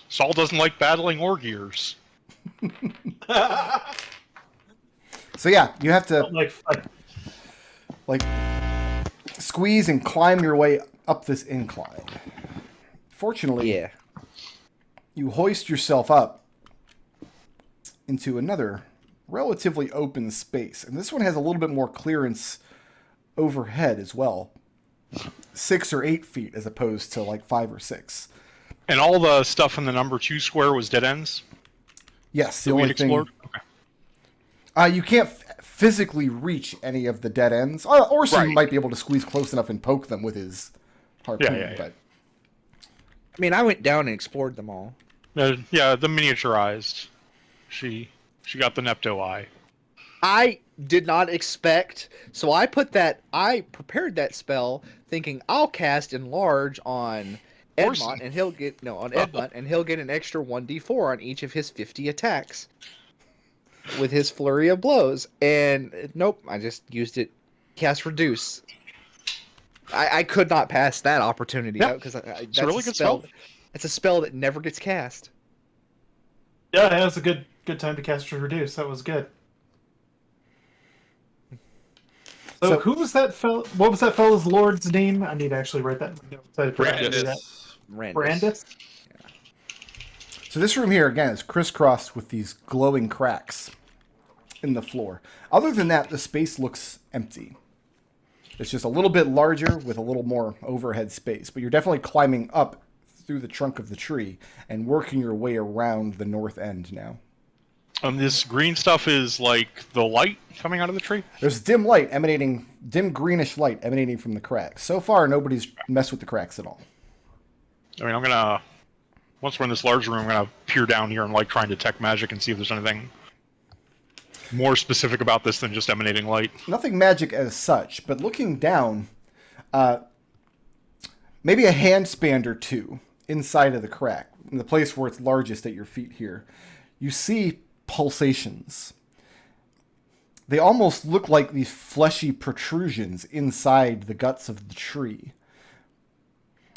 Saul doesn't like battling or gears. So yeah, you have to Like, squeeze and climb your way up this incline. Fortunately, Yeah. you hoist yourself up into another relatively open space. And this one has a little bit more clearance overhead as well. 6 or 8 feet as opposed to like 5 or 6. And all the stuff in the number 2 square was dead ends? Yes, the that we'd only thing... explored? Okay. You can't physically reach any of the dead ends. Orson might be able to squeeze close enough and poke them with his harpoon. Yeah. But I mean, I went down and explored them all. Yeah, the miniaturized. She got the Nepto eye. I did not expect, so I prepared that spell thinking I'll cast Enlarge on Edmont, and he'll get Edmont, and he'll get an extra 1d4 on each of his 50 attacks with his flurry of blows. And nope, I just used it. Cast Reduce. I could not pass that opportunity out because that's a really good spell. It's a spell that never gets cast. yeah, that was a good time to cast Reduce. That was good. So who was that fellow? What was that fellow's lord's name? I need to actually write that. Brandis. So this room here, again, is crisscrossed with these glowing cracks in the floor. Other than that, the space looks empty. It's just a little bit larger with a little more overhead space. But you're definitely climbing up through the trunk of the tree and working your way around the north end now. This green stuff is like the light coming out of the tree? There's dim greenish light emanating from the cracks. So far, nobody's messed with the cracks at all. I mean, once we're in this large room, I'm gonna peer down here and try and detect magic and see if there's anything more specific about this than just emanating light. Nothing magic as such, but looking down, maybe a handspan or two inside of the crack, in the place where it's largest at your feet here, you see pulsations. They almost look like these fleshy protrusions inside the guts of the tree.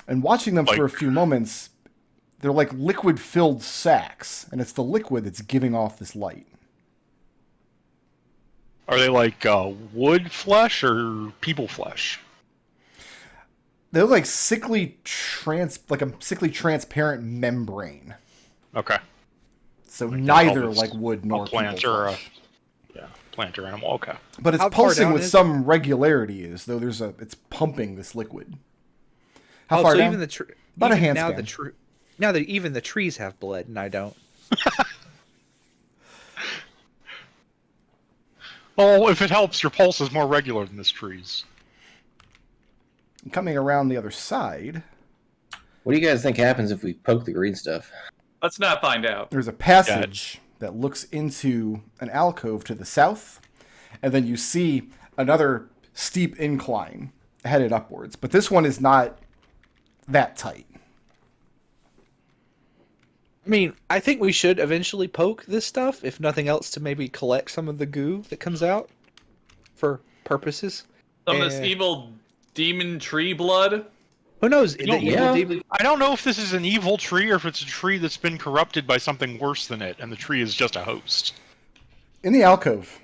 And watching them for a few moments, they're like liquid-filled sacs, and it's the liquid that's giving off this light. Are they like wood flesh or people flesh? They look like sickly transparent membrane. Okay. So neither like wood nor plant people or flesh. plant or animal. Okay. But it's pulsing with some regularity, as though it's pumping this liquid. How far down? About a handspan. Now that even the trees have blood, and I don't. Well, if it helps, your pulse is more regular than this tree's. Coming around the other side. What do you guys think happens if we poke the green stuff? Let's not find out. There's a passage that looks into an alcove to the south, and then you see another steep incline headed upwards. But this one is not that tight. I mean, I think we should eventually poke this stuff, if nothing else, to maybe collect some of the goo that comes out for purposes. Some of this evil demon tree blood. Who knows? I don't know if this is an evil tree or if it's a tree that's been corrupted by something worse than it, and the tree is just a host. In the alcove,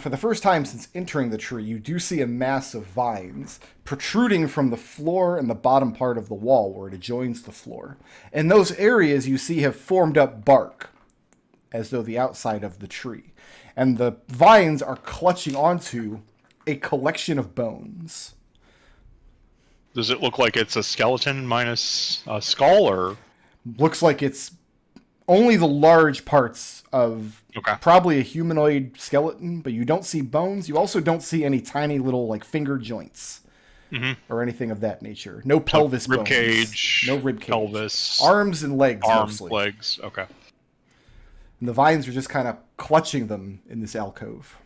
for the first time since entering the tree, you do see a mass of vines protruding from the floor and the bottom part of the wall where it adjoins the floor. And those areas you see have formed up bark, as though the outside of the tree. And the vines are clutching onto a collection of bones. Does it look like it's a skeleton minus a skull, or...? Looks like it's only the large parts of probably a humanoid skeleton, but you don't see bones. You also don't see any tiny little finger joints or anything of that nature. No pelvis bones. Ribcage. No ribcage. Pelvis. Arms and legs mostly. Legs. Okay. And the vines are just kind of clutching them in this alcove.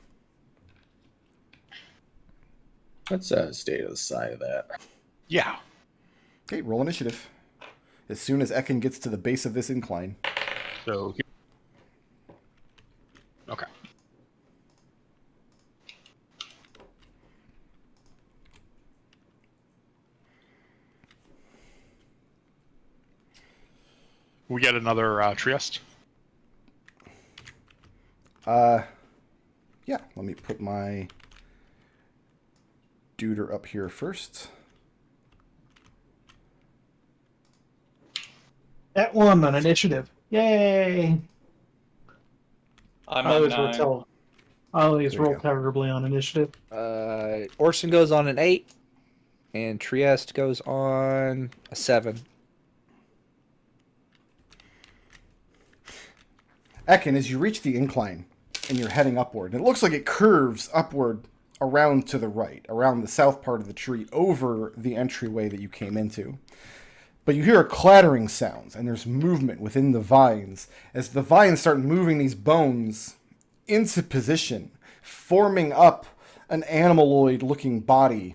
Let's stay to the side of that. Yeah. Okay, roll initiative. As soon as Ekon gets to the base of this incline. So... Okay. We get another Trieste. Yeah, let me put my duder up here first. At 1 on initiative. Yay! I'm I at always 9. There roll you go. terribly on initiative. Orson goes on an 8, and Trieste goes on a 7. Ekon, as you reach the incline and you're heading upward, and it looks like it curves upward around to the right, around the south part of the tree, over the entryway that you came into. But you hear a clattering sound, and there's movement within the vines as the vines start moving these bones into position, forming up an animaloid-looking body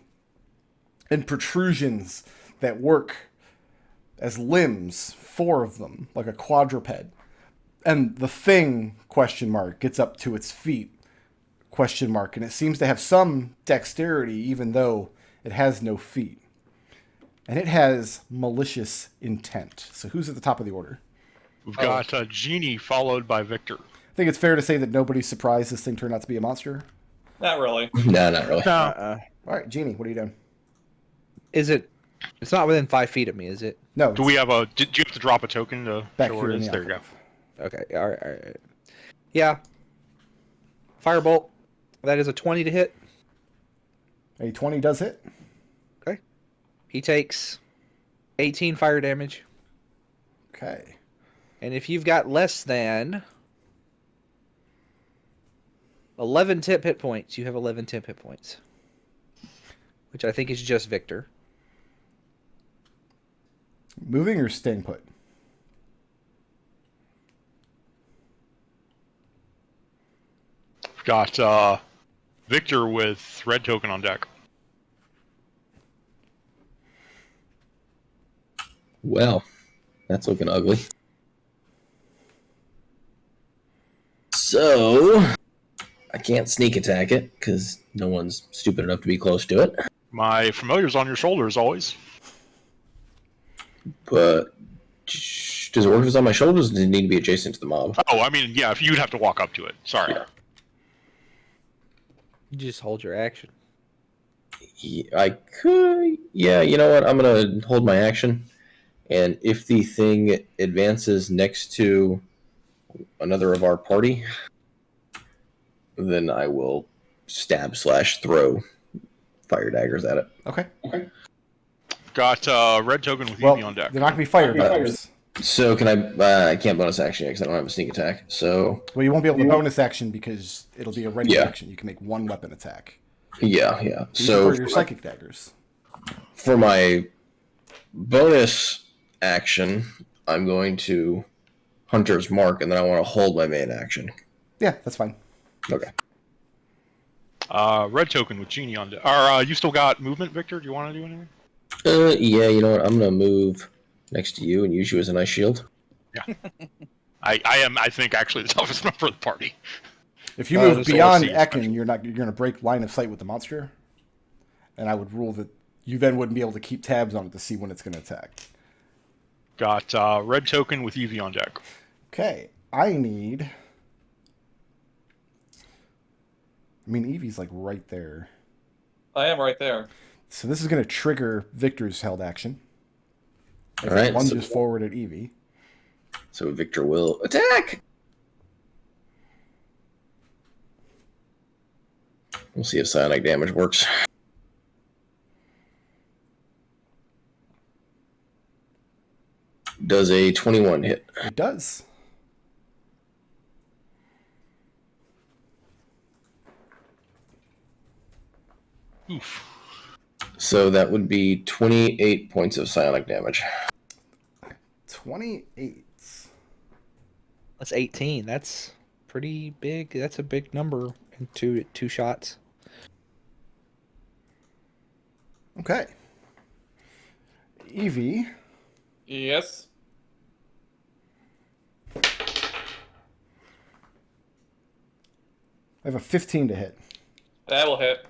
and protrusions that work as limbs, 4 of them, like a quadruped. And the thing, question mark, gets up to its feet, question mark, and it seems to have some dexterity even though it has no feet. And it has malicious intent. So who's at the top of the order? We've got Genie followed by Victor. I think it's fair to say that nobody's surprised this thing turned out to be a monster. Not really. No, not really. All right, Genie, what are you doing? Is it? It's not within 5 feet of me, is it? No. Do we have a? Did you have to drop a token to back show here where it in is? the There you go. alcove? Okay. All right. Yeah. Firebolt. That is a 20 to hit. A 20 does hit. Okay. He takes 18 fire damage. Okay. And if you've got less than 11 temp hit points, you have 11 temp hit points. Which I think is just Victor. Moving or staying put? We've got Victor with red token on deck. Well, that's looking ugly. So, I can't sneak attack it, because no one's stupid enough to be close to it. My familiar's on your shoulder as always. But, does it work if it's on my shoulders, or does it need to be adjacent to the mob? Oh, I mean, yeah, if you'd have to walk up to it. Sorry. Yeah. You just hold your action. Yeah, I could... Yeah, you know what? I'm going to hold my action. And if the thing advances next to another of our party, then I will stab/throw fire daggers at it. Okay. Got red token with Well, Evie on deck. they're not going to be fire daggers. So can I can't bonus action because I don't have a sneak attack. So Well, you won't be able to bonus action because it'll be a ready Yeah. action. You can make 1 weapon attack. yeah. You So prefer your psychic daggers. for my bonus action, I'm going to Hunter's Mark, and then I want to hold my main action. Yeah, that's fine. Okay. Red token with Genie on deck. Or you still got movement, Victor? Do you want to do anything? Yeah, you know what? I'm gonna move next to you and use you as an ice shield. Yeah. I think actually the toughest member of the party. If you This move is beyond OC, Ekon, you're going to break line of sight with the monster. And I would rule that you then wouldn't be able to keep tabs on it to see when it's going to attack. Got red token with Evie on deck. Okay, I need... I mean, Evie's like right there. I am right there. So this is going to trigger Victor's held action. All right. Lunges forward at Evie. So Victor will attack. We'll see if psionic damage works. Does a 21 hit? It does. Oof. So that would be 28 points of psionic damage. 28. That's 18. That's pretty big. That's a big number in two shots. Okay. Evie. Yes. I have a 15 to hit. That will hit.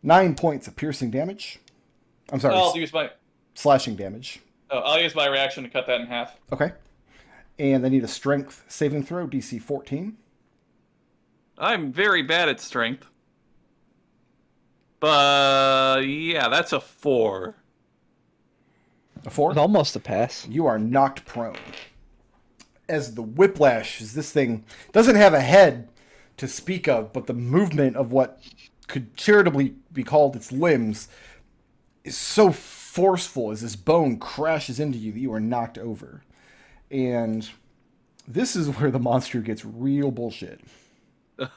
9 points of piercing damage. I'm sorry, I'll use my slashing damage. I'll use my reaction to cut that in half. Okay. And they need a strength saving throw, DC 14. I'm very bad at strength. But yeah, that's a 4. A 4? It's almost a pass. You are knocked prone. As the whiplash, as this thing doesn't have a head to speak of, but the movement of what could charitably be called its limbs is so forceful as this bone crashes into you that you are knocked over. And this is where the monster gets real bullshit. I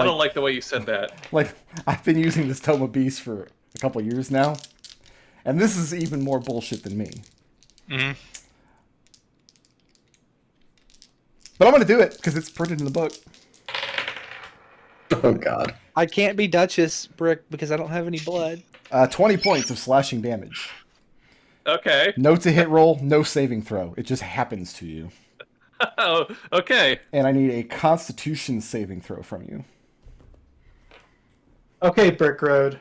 don't like the way you said that. Like, I've been using this Tome of Beasts for a couple years now, and this is even more bullshit than me. Mm-hmm. But I'm going to do it, because it's printed in the book. Oh God. I can't be Duchess, Brick, because I don't have any blood. 20 points of slashing damage. Okay. No to hit roll, no saving throw. It just happens to you. Oh, okay. And I need a Constitution saving throw from you. Okay, Brick Road. If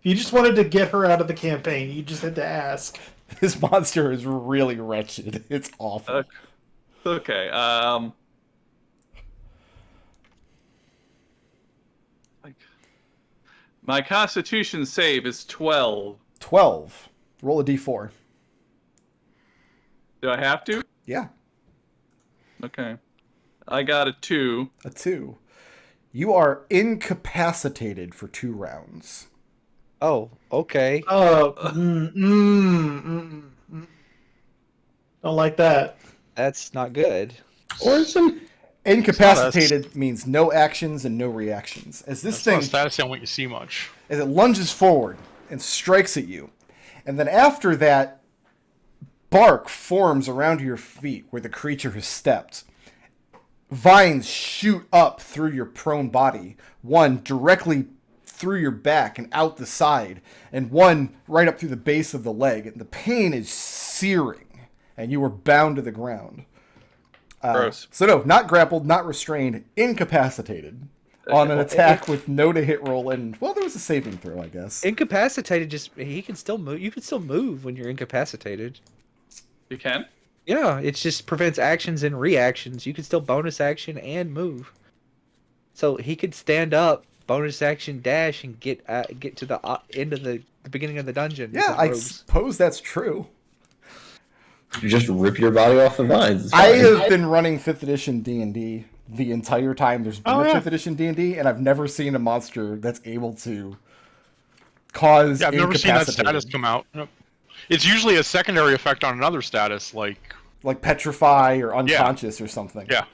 you just wanted to get her out of the campaign, you just had to ask. This monster is really wretched. It's awful. Okay. My Constitution save is 12. 12. Roll a d4. Do I have to? Yeah, Okay. I got a 2. a 2. You are incapacitated for 2 rounds. Oh, okay. Oh, don't like that. That's not good. Orson? Incapacitated means no actions and no reactions. As this That's not thing, a status I don't want you to see much. as it lunges forward and strikes at you, and then after that, bark forms around your feet where the creature has stepped. Vines shoot up through your prone body, one directly through your back and out the side, and one right up through the base of the leg. And the pain is searing, and you are bound to the ground. Gross. So no, not grappled, not restrained, incapacitated on an attack with no to hit roll, and well, there was a saving throw, I guess. Incapacitated, he can still move. You can still move when you're incapacitated. You can? Yeah, it just prevents actions and reactions. You can still bonus action and move. So he could stand up, bonus action dash, and get to the end of the beginning of the dungeon. with Yeah, his I robes. suppose that's true. You just rip your body off the vines. It's I fine. have been running 5th edition D&D the entire time there's been a 5th edition D&D, and I've never seen a monster that's able to cause Yeah, I've never seen that incapacitated. status come out. Nope. It's usually a secondary effect on another status, like... Like petrify or unconscious or something. Yeah.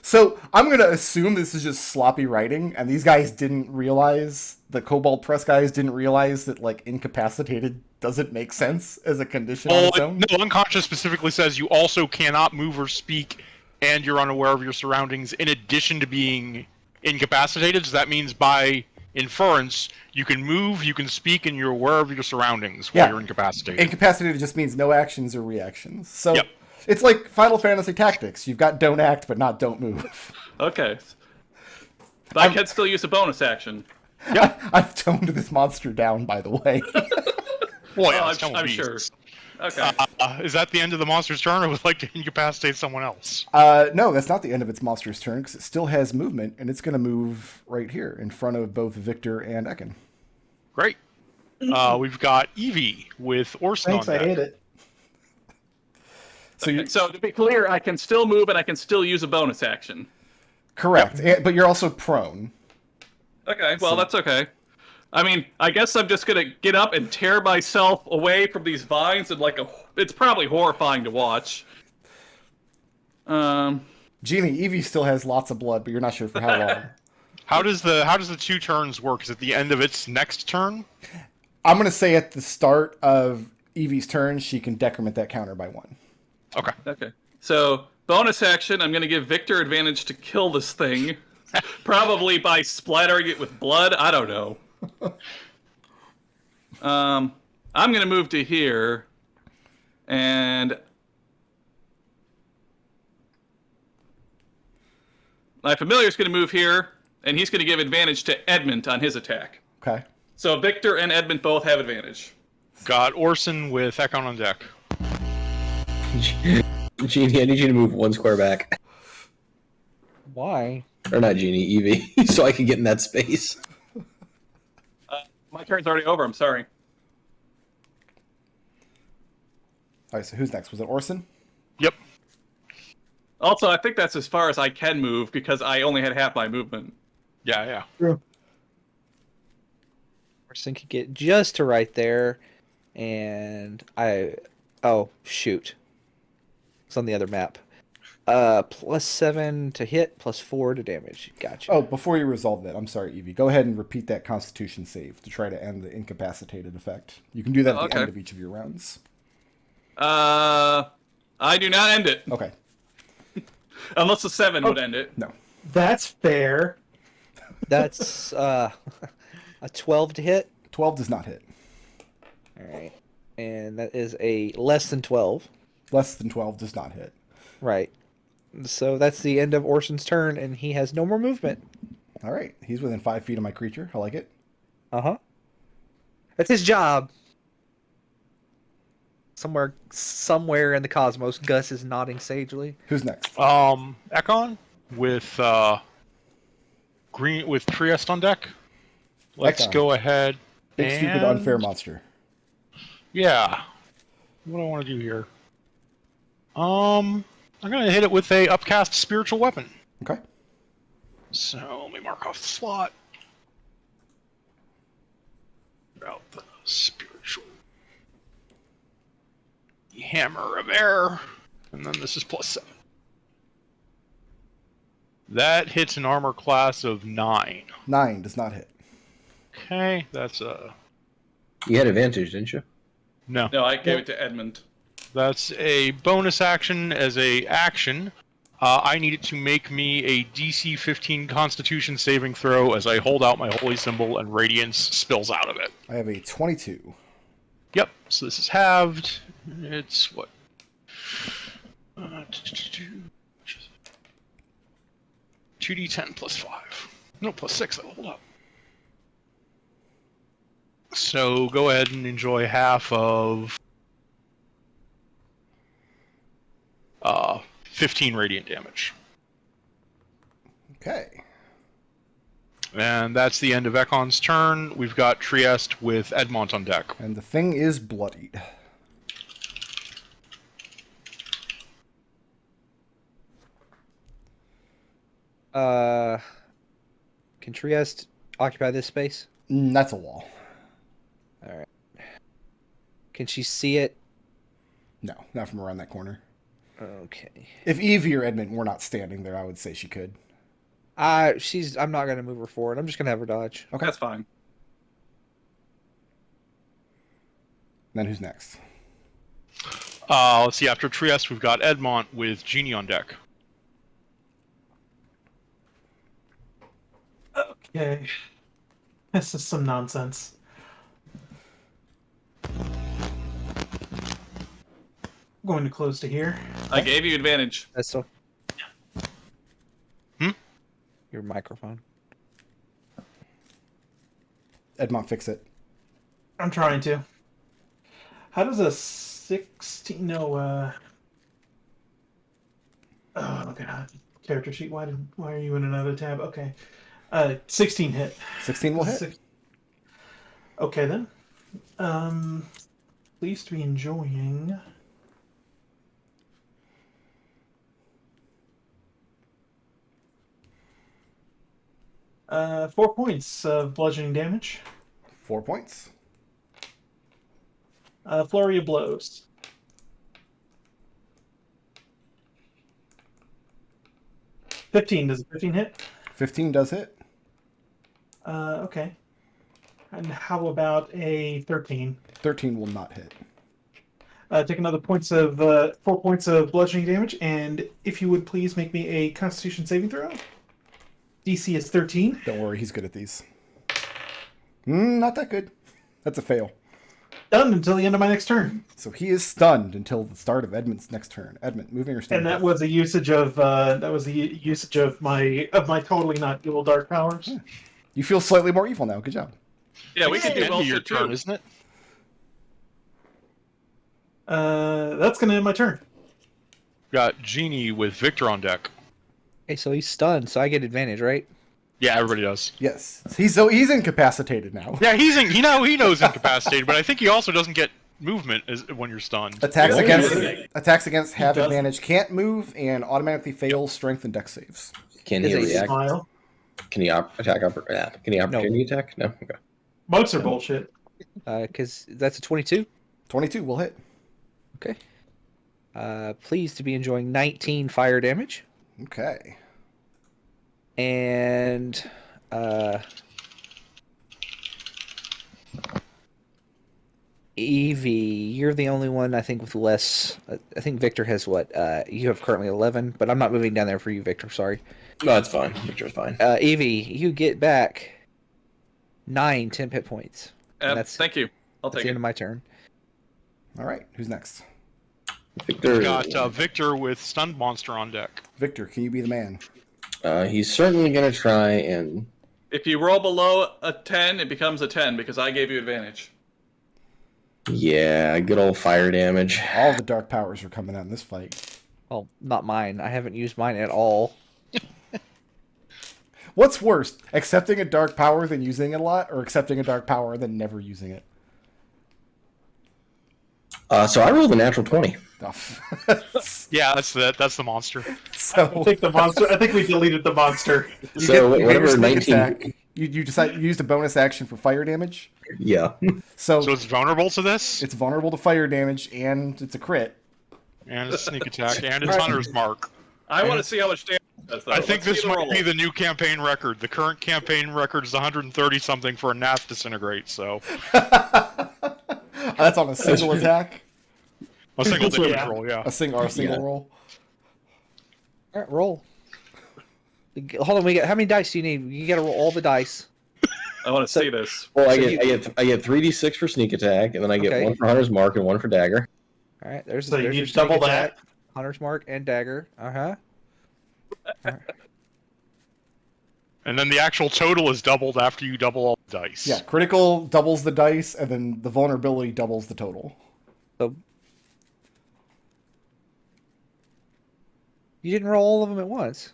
So I'm going to assume this is just sloppy writing, and these guys didn't realize, the Cobalt Press guys didn't realize that, like, incapacitated doesn't make sense as a condition on its own. No, unconscious specifically says you also cannot move or speak, and you're unaware of your surroundings, in addition to being incapacitated. So that means by inference, you can move, you can speak, and you're aware of your surroundings while Yeah. you're incapacitated. Incapacitated just means no actions or reactions. So Yep. it's like Final Fantasy Tactics. You've got don't act, but not don't move. Okay. But I can still use a bonus action. I've toned this monster down, by the way. Well, yeah, Oh, it's Tome of I'm sure. Beasts. Okay. Is that the end of the monster's turn, or would like to incapacitate someone else? No, that's not the end of its monster's turn, because it still has movement, and it's going to move right here in front of both Victor and Ekon. Great. We've got Evie with Orson Thanks, on I deck. hate it. So you're So to be clear, I can still move and I can still use a bonus action. correct, but you're also prone. Okay, well, So- that's okay. I mean, I guess I'm just gonna get up and tear myself away from these vines, and it's probably horrifying to watch. Genie, Evie still has lots of blood, but you're not sure for how long. How does the 2 turns work? Is it the end of its next turn? I'm going to say at the start of Evie's turn, she can decrement that counter by 1. Okay. Okay, so bonus action, I'm gonna give Victor advantage to kill this thing, probably by splattering it with blood. I don't know. I'm gonna move to here, and my familiar's gonna move here, and he's going to give advantage to Edmont on his attack. Okay. So Victor and Edmont both have advantage. Got Orson with Ekon on deck. Genie, I need you to move 1 square back. Why? Or not Genie, Evie, so I can get in that space. My turn's already over. I'm sorry. All right, so who's next? Was it Orson? Yep. Also, I think that's as far as I can move because I only had half my movement. Yeah. Orson could get just to right there, and oh shoot, it's on the other map. +7 to hit, +4 to damage. Gotcha. Oh, before you resolve that, I'm sorry, Evie. Go ahead and repeat that Constitution save to try to end the incapacitated effect. You can do that at the end of each of your rounds. I do not end it. Okay. Unless a 7 would end it. No. That's fair. That's a 12 to hit. 12 does not hit. All right, and that is a less than 12. Less than 12 does not hit. Right. So that's the end of Orson's turn, and he has no more movement. All right. He's within 5 feet of my creature. I like it. That's his job. Somewhere in the cosmos, Gus is nodding sagely. Who's next? Ekon with Trieste on deck. Let's Ekon. go ahead. Big, stupid, unfair monster. Yeah. What do I want to do here? I'm gonna hit it with a upcast spiritual weapon. Okay. So let me mark off the slot. About the spiritual hammer of air, and then this is +7. That hits an armor class of 9. 9 does not hit. Okay, that's a You had advantage, didn't you? no. No, I gave it to Edmont. That's a bonus action as a action. I need it to make me a DC 15 Constitution saving throw as I hold out my holy symbol and radiance spills out of it. I have a 22. Yep. So this is halved. It's what? 2d10 +5. No, +6. Hold up. So go ahead and enjoy half of 15 radiant damage. Okay. And that's the end of Ekon's turn. We've got Trieste with Edmont on deck. And the thing is bloodied. Can Trieste occupy this space? That's a wall. All right. Can she see it? No, not from around that corner. Okay. If Evie or Edmund were not standing there, I would say she could. I'm not gonna move her forward. I'm just gonna have her dodge. Okay. That's fine. Then who's next? Let's see, after Trieste, we've got Edmont with Genie on deck. Okay. This is some nonsense. I'm going to close to here. I gave you advantage. That's so. Your microphone. Edmont, fix it. I'm trying to. How does a 16... No, oh, God. Character sheet. Why are you in another tab? Okay. 16 hit. 16 will hit. Okay, then. Pleased to be enjoying... 4 points of bludgeoning damage. 4 points. Flurry of blows. Does a 15 hit? 15 does hit. Okay. And how about a 13? 13 will not hit. Take another 4 points of bludgeoning damage, and if you would please make me a Constitution saving throw. DC is 13. Don't worry, he's good at these. Not that good. That's a fail. Done until the end of my next turn. So he is stunned until the start of Edmund's next turn. Edmund, moving or And standing? that was a usage of my totally not evil dark powers. Yeah. You feel slightly more evil now. Good job. Yeah, we can do End of well your too. turn, isn't it? That's gonna end my turn. Got Genie with Victor on deck. Hey, so he's stunned, so I get advantage, right? Yeah, everybody does. Yes. He's incapacitated now. Yeah, he knows incapacitated, but I think he also doesn't get movement when you're stunned. Attacks Really? against have doesn't. advantage, can't move, and automatically fails strength and dex saves. Can he Is it react? Smile. Can he Can he opportunity attack? No. Okay. Monks are bullshit. Because that's a 22. 22 will hit. Okay. Pleased to be enjoying 19 fire damage. Okay. And Evie, you're the only one I think with less. I think Victor has what? You have currently 11, but I'm not moving down there for you, Victor. Sorry. No, it's fine. Victor's fine. Evie, you get back 9 temp hit points. And that's Thank you. I'll that's take the end it. of my turn. All right. Who's next? Victor. Got Victor with Stunned Monster on deck. Victor, can you be the man? He's certainly gonna try and. If you roll below a 10, it becomes a 10 because I gave you advantage. Yeah, good old fire damage. All the dark powers are coming out in this fight. Well, not mine. I haven't used mine at all. What's worse, accepting a dark power than using it a lot, or accepting a dark power than never using it? So I rolled a natural 20. Oh. Yeah, that's the monster. So I think the monster. I think we deleted the monster. you So get your whatever sneak 19 attack. You decide you used a bonus action for fire damage. Yeah. So So it's vulnerable to this, it's vulnerable to fire damage, and it's a crit. and it's sneak attack, and it's Hunter's Mark. I want to see how much damage it does, though. I think Let's this see the might roll. be the new campaign record. The current campaign record is 130 something for a Nath disintegrate. So That's on a single attack. a single damage Yeah. roll, yeah. A single Yeah. roll. All right, roll. Hold on, how many dice do you need? You got to roll all the dice. I want to see this. Well, I So get 3d6 for sneak attack, and then I get Okay. 1 for Hunter's Mark and 1 for dagger. All right, there's So you there's need your sneak double attack, that. Hunter's Mark and dagger. And then the actual total is doubled after you double all the dice. Yeah, critical doubles the dice, and then the vulnerability doubles the total. So you didn't roll all of them at once.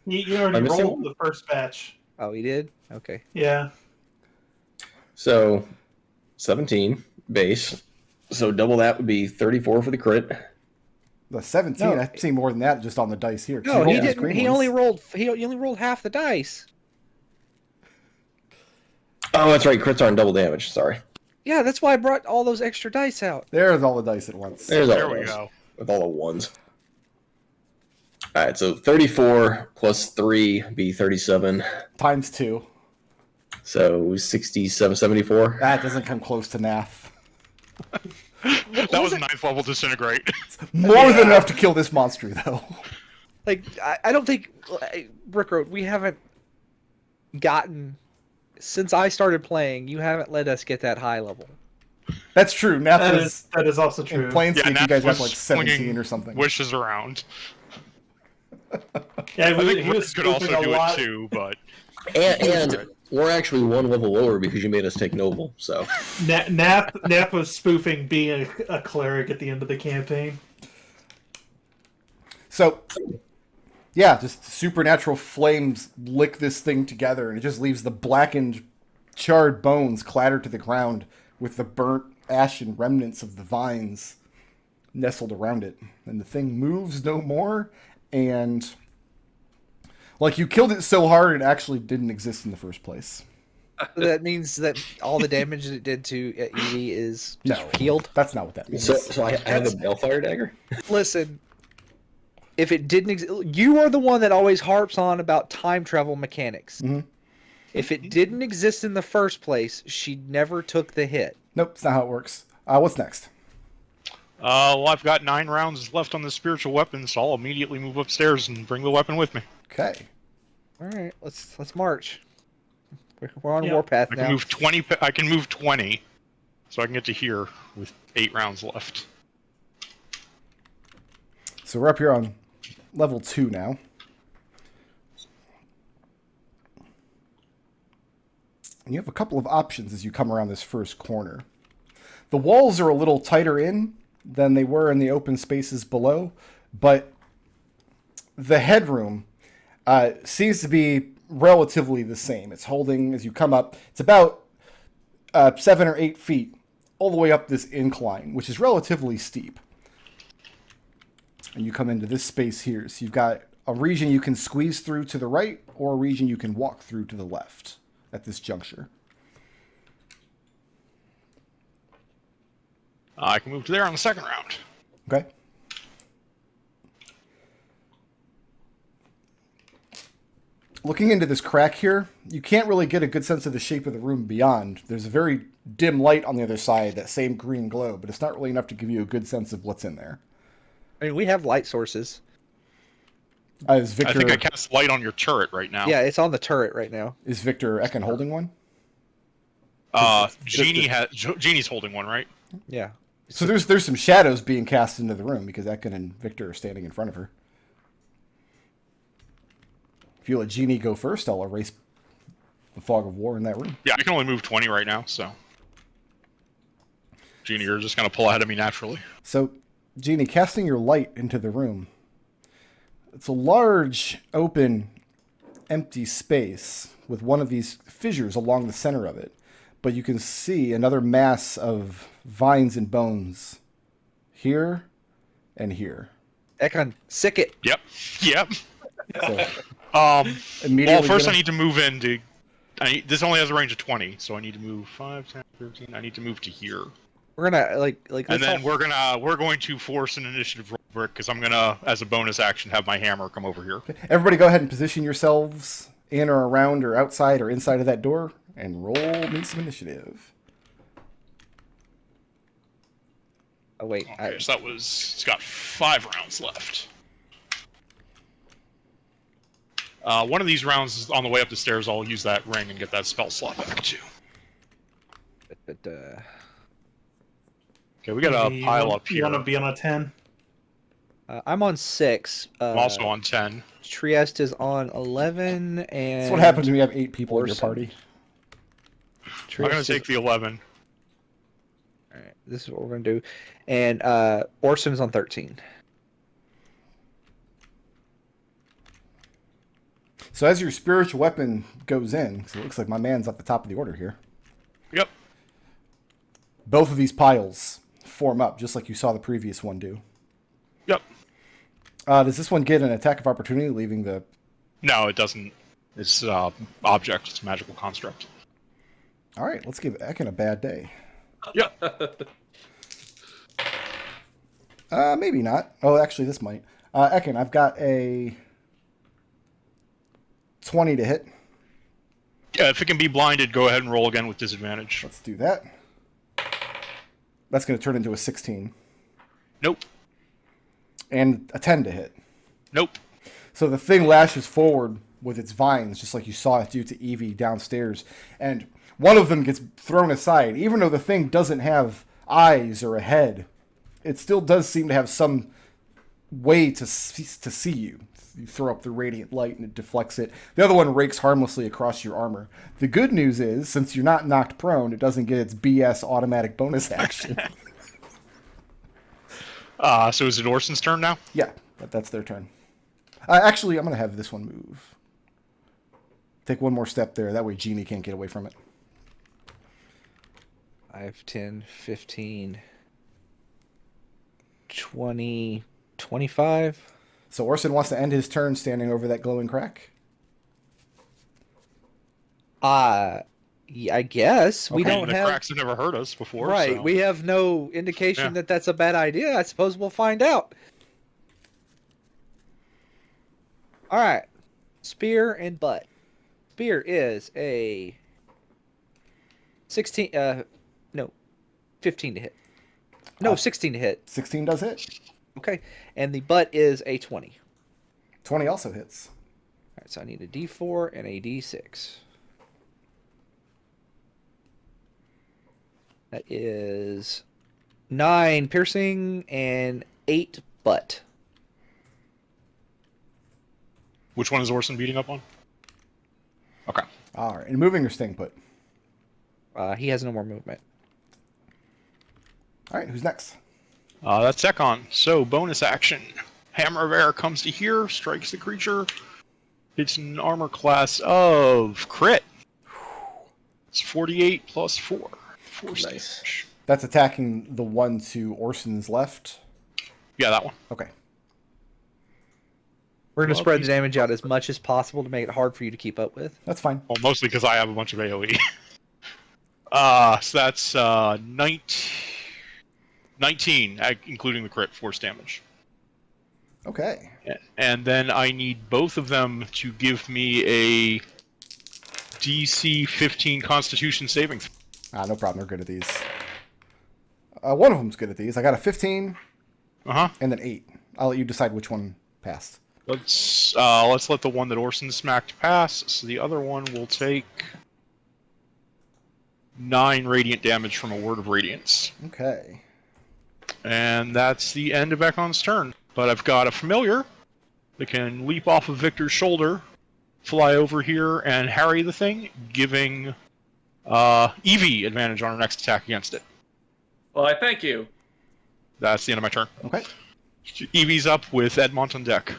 You already I'm missing rolled the first batch. Oh, he did. Okay. Yeah. So 17 base. So double that would be 34 for the crit. The 17, No. I've seen more than that just on the dice here. 'cause No, you he rolled those didn't. green He ones. only rolled. He only rolled half the dice. Oh, that's right. Crits aren't double damage. Sorry. Yeah, that's why I brought all those extra dice out. There's all the dice at once. There's all There of we those, go. with all the ones. All right, so 34 plus 3 be 37. Times 2. So 67, 74. That doesn't come close to Nath. That was a 9th level disintegrate. More than enough to kill this monster, though. Like I don't think Brick Road. We haven't gotten since I started playing. You haven't let us get that high level. That's true. Nath was That is also in true. Planescape. Yeah, You Nath guys was have like 17 swinging or something. Wishes around. Yeah, I think he was Rick could also spoofing a do lot. it too, but And we're actually 1 level lower because you made us take Noble. So Nap was spoofing being a cleric at the end of the campaign. So, yeah, just supernatural flames lick this thing together, and it just leaves the blackened, charred bones clattered to the ground with the burnt ashen remnants of the vines nestled around it. And the thing moves no more, and like you killed it so hard it actually didn't exist in the first place. That means that all the damage it did to Evie is just No. healed. That's not what that means. so I have a Balefire dagger. Listen, if it didn't, you are the one that always harps on about time travel mechanics. Mhm. If it didn't exist in the first place, she never took the hit. Nope, it's not how it works. What's next? well, I've got 9 rounds left on the spiritual weapon, so I'll immediately move upstairs and bring the weapon with me. Okay. All right, let's march. We're on Yeah. warpath I now. can move 20. I can move 20. So I can get to here with 8 rounds left. So we're up here on level 2 now. And you have a couple of options as you come around this first corner. The walls are a little tighter in than they were in the open spaces below, but the headroom seems to be relatively the same. It's holding, as you come up, it's about 7 or 8 feet all the way up this incline, which is relatively steep. And you come into this space here. So you've got a region you can squeeze through to the right or a region you can walk through to the left at this juncture. I can move to there on the second round. Okay. Looking into this crack here, you can't really get a good sense of the shape of the room beyond. There's a very dim light on the other side, that same green glow, but it's not really enough to give you a good sense of what's in there. I mean, we have light sources. Is Victor, I think I cast light on your turret right now. Yeah, it's on the turret right now. Is Victor Ekon holding one? Genie's holding one, right? Yeah. So there's some shadows being cast into the room because Ekon and Victor are standing in front of her. If you let Genie go first, I'll erase the fog of war in that room. Yeah, I can only move 20 right now, so... Genie, you're just going to pull ahead of me naturally. So, Genie, casting your light into the room. It's a large, open, empty space with one of these fissures along the center of it. But you can see another mass of vines and bones here and here. Ekon, sick it. Yep. So, Well, first gonna... I need to move into... this only has a range of 20, so I need to move 5, 10, 13. I need to move to here. We're gonna like. And then we're going to force an initiative roll brick because I'm gonna, as a bonus action, have my hammer come over here. Everybody, go ahead and position yourselves in or around or outside or inside of that door, and roll me some initiative. Oh wait. Okay, so that was... It's got 5 rounds left. One of these rounds is on the way up the stairs. I'll use that ring and get that spell slot back too. Okay, we got a pile up here. You want to be on a 10? I'm on 6. I'm also on 10. Trieste is on 11, and That's what happens when you have 8 people in your Orson. party. I'm going to take the 11. All right, this is what we're going to do. And Orson's on 13. So as your spiritual weapon goes in, because it looks like my man's at the top of the order here, Yep. both of these piles form up, just like you saw the previous one do. Yep. Does this one get an attack of opportunity, leaving the... No, it doesn't. It's object. It's a magical construct. All right, let's give Ekon a bad day. Yep. Maybe not. Oh, actually, this might. Ekon, I've got a 20 to hit. Yeah, if it can be blinded, go ahead and roll again with disadvantage. Let's do that. That's going to turn into a 16. Nope. And a 10 to hit. Nope. So the thing lashes forward with its vines, just like you saw it do to Evie downstairs. And one of them gets thrown aside. Even though the thing doesn't have eyes or a head, it still does seem to have some way to see you. You throw up the radiant light and it deflects it. The other one rakes harmlessly across your armor. The good news is, since you're not knocked prone, it doesn't get its BS automatic bonus action. So is it Orson's turn now? Yeah, that's their turn. Actually, I'm going to have this one move. Take one more step there. That way Genie can't get away from it. 5, 10, 15, 20, 25. So Orson wants to end his turn standing over that glowing crack? Yeah, I guess. We Okay. don't The have... cracks have never hurt us before. Right, So. we have no indication Yeah. that that's a bad idea. I suppose we'll find out. All right. Spear and butt. Spear is a 16, no, 15 to hit. No, 16 to hit. 16 does hit. Okay. And the butt is a 20. 20 also hits. All right, so I need a D4 and a D6. That is 9 piercing and 8 butt. Which one is Orson beating up on? Okay. All right. And moving or staying put? He has no more movement. All right. Who's next? That's Ekon. So, bonus action. Hammer of Air comes to here, strikes the creature. It's an armor class of crit. It's 48 plus 4. 4 Nice. damage. That's attacking the one to Orson's left. Yeah, that one. Okay. We're going to Well, spread the he's- damage out as much as possible to make it hard for you to keep up with. That's fine. Well, mostly because I have a bunch of AoE. So that's 19, including the crit, force damage. Okay. And then I need both of them to give me a DC 15 Constitution saving. No problem. They're good at these. One of them's good at these. I got a 15 Uh-huh. and an 8. I'll let you decide which one passed. Let's let the one that Orson smacked pass. So the other one will take 9 radiant damage from a Word of Radiance. Okay. And that's the end of Ekon's turn. But I've got a familiar that can leap off of Victor's shoulder, fly over here, and harry the thing, giving Evie advantage on her next attack against it. Well, I thank you. That's the end of my turn. Okay. Evie's up with Edmont on deck.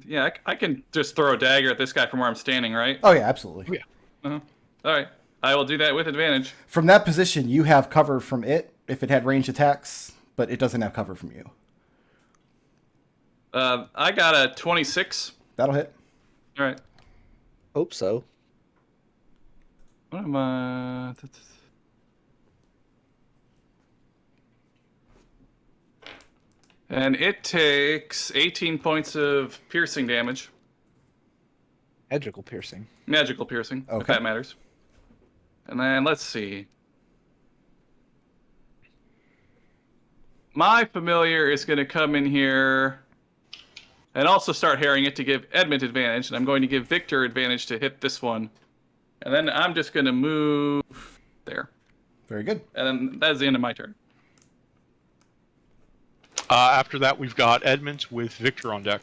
Yeah, I can just throw a dagger at this guy from where I'm standing, right? Oh, yeah, absolutely. Yeah. All right. I will do that with advantage. From that position, you have cover from it if it had ranged attacks, but it doesn't have cover from you. I got a 26. That'll hit. All right. Hope so. What am I? And it takes 18 points of piercing damage. Magical piercing. Magical piercing, if Okay. that matters. And then let's see. My familiar is going to come in here and also start harrying it to give Edmont advantage. And I'm going to give Victor advantage to hit this one. And then I'm just going to move there. Very good. And then that's the end of my turn. After that, we've got Edmont with Victor on deck.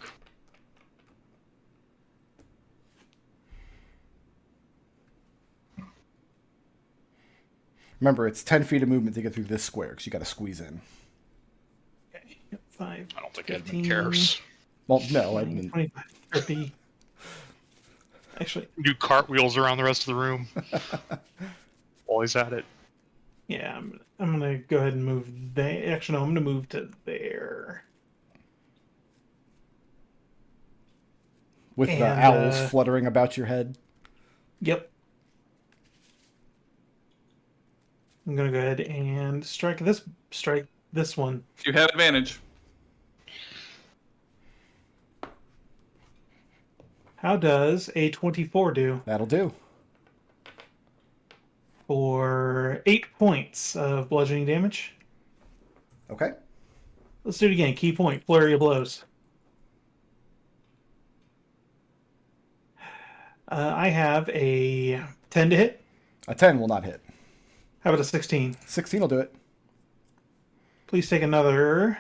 Remember, it's 10 feet of movement to get through this square, because you got to squeeze in. 5, I don't think 15, Edmont cares. Well, no, I didn't. 25, 30. Actually, Do cartwheels around the rest of the room. Always at it. yeah, I'm gonna go ahead and move there. Actually, no, I'm gonna move to there. With the And, owls fluttering about your head. Yep. I'm gonna go ahead and strike this one. You have advantage. How does a 24 do? That'll do. For 8 points of bludgeoning damage. Okay. Let's do it again. Key point, flurry of blows. I have a 10 to hit. A 10 will not hit. How about a 16? 16 will do it. Please take another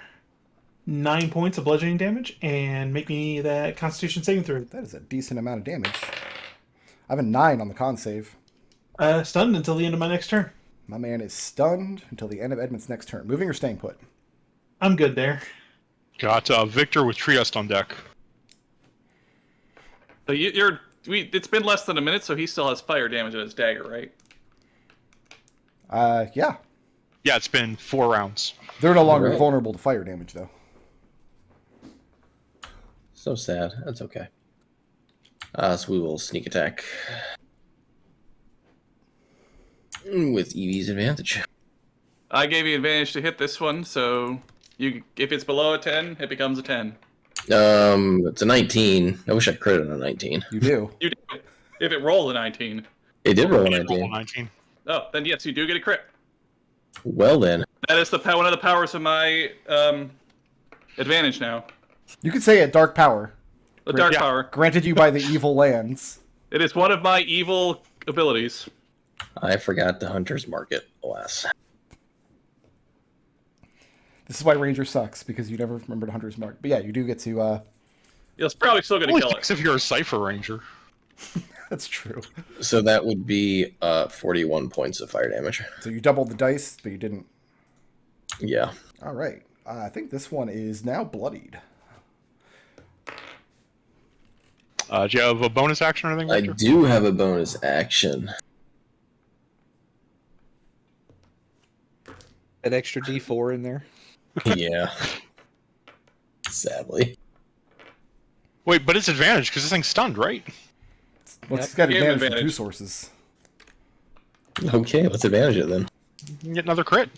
9 points of bludgeoning damage and make me that Constitution saving throw. That is a decent amount of damage. I have a 9 on the con save. Stunned until the end of my next turn. My man is stunned until the end of Edmund's next turn. Moving or staying put? I'm good there. Got Victor with Trieste on deck. So it's been less than a minute, so he still has fire damage on his dagger, right? Yeah. Yeah, it's been 4 rounds. They're no longer Right. vulnerable to fire damage, though. So sad. That's okay. So we will sneak attack. With Evie's advantage. I gave you advantage to hit this one, so if it's below a 10, it becomes a 10. It's a 19. I wish I critted on a 19. You do. You do. If it rolls a 19. It did roll a Roll 19. 19. Oh, then yes, you do get a crit. Well then. That is one of the powers of my advantage now. You could say it dark power. The dark Yeah. power. Granted you by the evil lands. It is one of my evil abilities. I forgot the hunter's market, alas. This is why Ranger sucks, because you never remembered Hunter's Mark. But yeah, you do get to... It's probably still going to Only kill sucks it. if you're a Cypher Ranger. That's true. So that would be 41 points of fire damage. So you doubled the dice, but you didn't... Yeah. All right. I think this one is now bloodied. Do you have a bonus action or anything, I Victor? do have a bonus action. An extra D4 in there. Yeah. Sadly. Wait, but it's advantage because this thing's stunned, right? Well, Yep. it's got Game advantage from advantage. 2 sources. Okay, let's advantage it then. You can get another crit.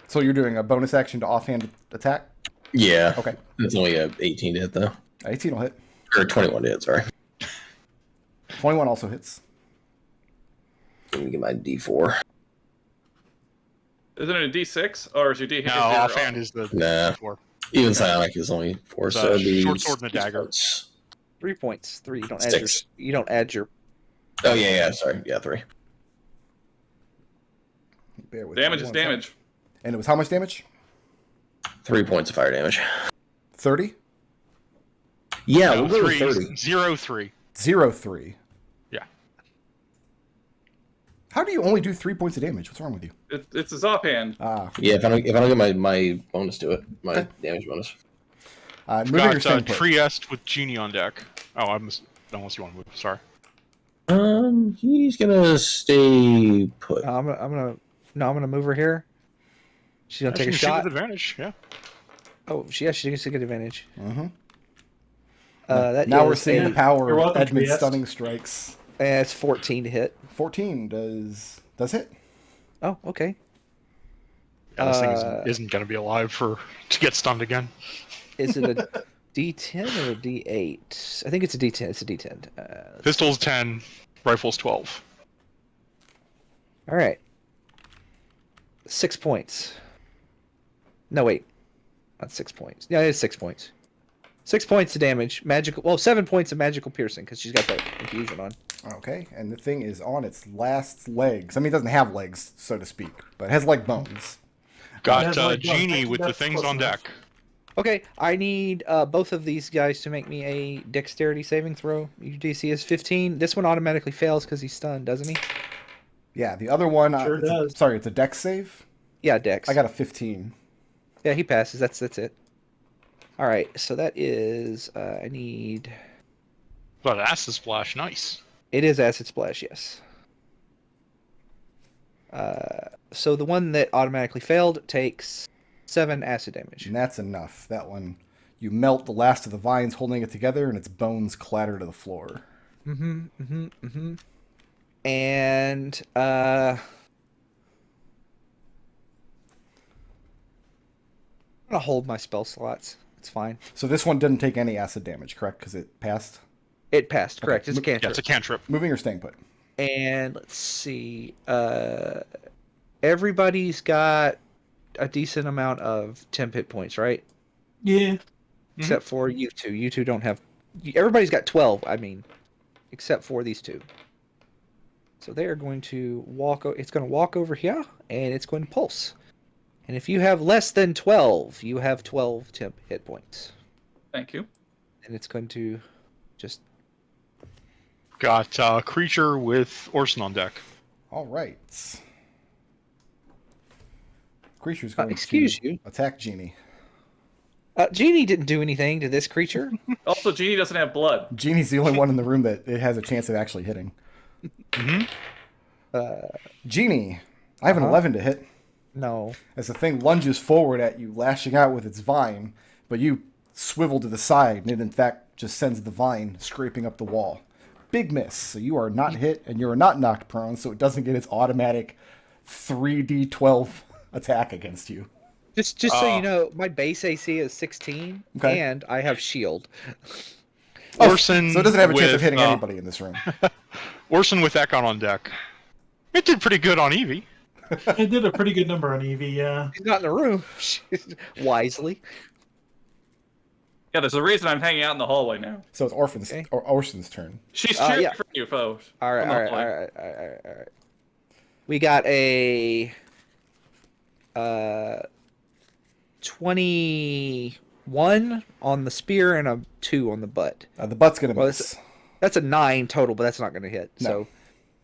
So you're doing a bonus action to offhand attack? Yeah. Okay. It's only a 18 to hit, though. 18 will hit. Or 21 to hit, sorry. 21 also hits. Let me get my D4. Isn't it a D6 or is your D? No, offhand is the Nah. 4. Even Psionic is only 4, It's so a it'd be short sword and a 6 dagger. points. 3 points. 3. You don't add your. 6. You don't add your. Oh, yeah, sorry. Yeah, 3. Bear with Damage me is one damage. second. And it was how much damage? 3 points of fire damage. 30? Yeah, No, we'll go with 3, 30. 0, 3. 0, 3. Yeah. How do you only do 3 points of damage? What's wrong with you? It's his offhand. Ah. Yeah, if I don't get my bonus to it, my Okay. damage bonus. Moving your Got stand put. Trieste with Genie on deck. Oh, unless you want to move. Sorry. He's gonna stay put. I'm gonna move her here. She's gonna take a She can shoot shot. with advantage. Yeah. Oh, she gets a good advantage. Mhm. That Now we're is seeing a- the power You're of welcome, Edmund Trieste. stunning strikes. It's 14 to hit. 14 does hit. Oh, okay. Yeah, this thing isn't going to be alive to get stunned again. Is it a D10 or a D8? I think it's a D10. It's a D10. Pistol's 10, rifle's 12. All right. 6 points. No, wait. Not 6 points. Yeah, it's 6 points. 6 points of damage. Magical. Well, 7 points of magical piercing because she's got that infusion on. Okay, and the thing is on its last legs. I mean, it doesn't have legs, so to speak, but it has leg bones. Got That's like- Genie with the that's things close on enough. deck. Okay, I need both of these guys to make me a dexterity saving throw. Your DC is 15. This one automatically fails because he's stunned, doesn't he? Yeah, the other one. Sure does. Sorry, it's a dex save. Yeah, dex. I got a 15. Yeah, he passes. That's it. All right, so that is I need. But acid splash, nice. It is acid splash, yes. So the one that automatically failed takes 7 acid damage. And that's enough. That one, you melt the last of the vines holding it together, and its bones clatter to the floor. And I'm gonna hold my spell slots. It's fine. So this one didn't take any acid damage, correct? Because it passed. It passed, correct. It's a Yeah, cantrip. it's a cantrip. Moving or staying put? And let's see. Everybody's got a decent amount of temp hit points, right? Yeah. Except for you two. You two don't have. Everybody's got 12. I mean, except for these two. So they are going to walk. It's going to walk over here, and it's going to pulse. And if you have less than 12, you have 12 temp hit points. Thank you. And it's going to just. Got creature with Orson on deck. All right. Creature's going excuse to you. attack Genie. Genie didn't do anything to this creature. Also, Genie doesn't have blood. Genie's the only one in the room that it has a chance of actually hitting. Genie, I have an 11 to hit. No. As the thing lunges forward at you, lashing out with its vine, but you swivel to the side, and it in fact just sends the vine scraping up the wall. Big miss. So you are not hit, and you are not knocked prone, so it doesn't get its automatic 3d12 attack against you. Just so you know, my base AC is 16, Okay. and I have shield. Orson So it doesn't have a chance with, of hitting anybody in this room. Orson with Ekon on deck. It did pretty good on Eevee. It did a pretty good number on Eevee, yeah. He's not in the room. Wisely. Yeah, there's a reason I'm hanging out in the hallway now. So it's Orphan's Okay. or Orson's turn. She's cheering Yeah. for you, folks. All right, From the all right, hallway. all right. We got a 21 on the spear and a 2 on the butt. The butt's gonna Well, miss. That's a 9 total, but that's not going to hit. No. So,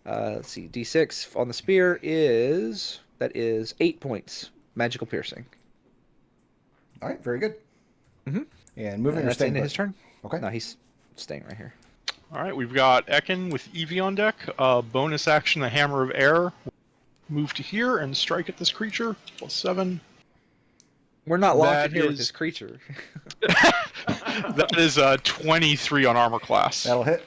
let's see. D6 on the spear is 8 points magical piercing. All right, very good. Mhm. And moving or That's the staying end of put? his turn. Okay. No, he's staying right here. All right, we've got Ekon with Evie on deck. Bonus action, the Hammer of Air. Move to here and strike at this creature. +7. We're not locked That in here with is- this creature. That is 23 on armor class. That'll hit.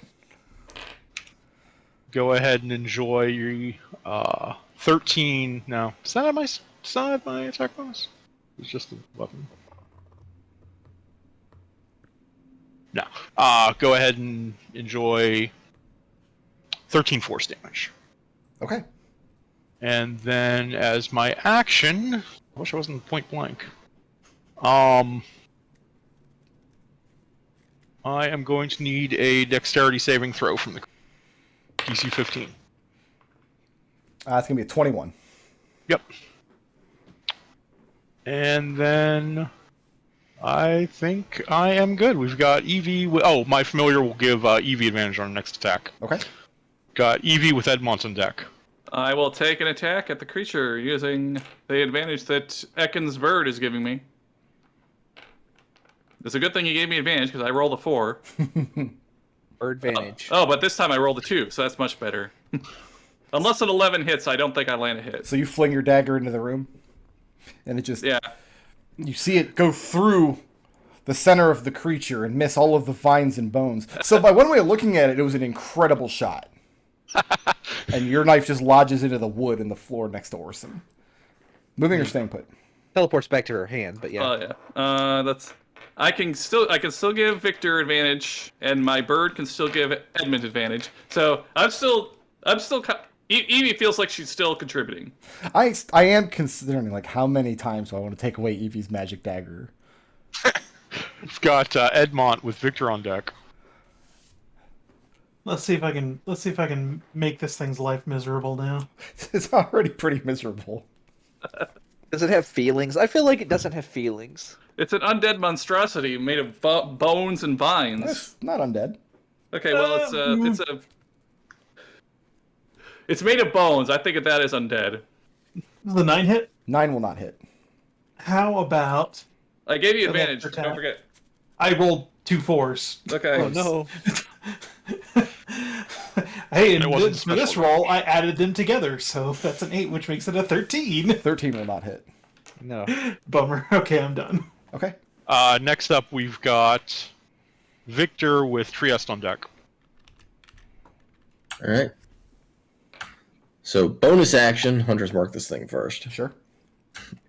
Go ahead and enjoy your 13. No, does that have my attack bonus? It's just a weapon. No. Go ahead and enjoy 13 force damage. Okay. And then as my action, I wish I wasn't point blank. I am going to need a dexterity saving throw from the DC 15. It's gonna be a 21. Yep. And then I think I am good. We've got Evie. Oh, my familiar will give Evie advantage on her next attack. Okay. Got Evie with Edmont on deck. I will take an attack at the creature using the advantage that Ekon's bird is giving me. It's a good thing you gave me advantage because I rolled a 4. Bird advantage. Oh, but this time I rolled a 2, so that's much better. Unless an 11 hits, I don't think I land a hit. So you fling your dagger into the room, and it just Yeah. you see it go through the center of the creature and miss all of the vines and bones. So by one way of looking at it, it was an incredible shot. And your knife just lodges into the wood in the floor next to Orson. Moving or staying put? Teleports back to her hand, but yeah. Oh yeah. That's. I can still give Victor advantage, and my bird can still give Edmund advantage. So I'm still. Evie feels like she's still contributing. I am considering like how many times do I want to take away Evie's magic dagger. We've got Edmont with Victor on deck. Let's see if I can make this thing's life miserable now. It's already pretty miserable. Does it have feelings? I feel like it doesn't have feelings. It's an undead monstrosity made of bones and vines. It's not undead. Okay, well it's made of bones. I think that is undead. Does the 9 hit? 9 will not hit. How about I gave you Okay, advantage. attack. Don't forget. I rolled 2 4s? Okay. Oh no. Hey, It in wasn't for this special roll, I added them together, so that's an 8, which makes it a 13. 13 will not hit. No. Bummer. Okay, I'm done. Okay. Next up, we've got Victor with Trieste on deck. All right. So bonus action, Hunter's mark this thing first, Sure.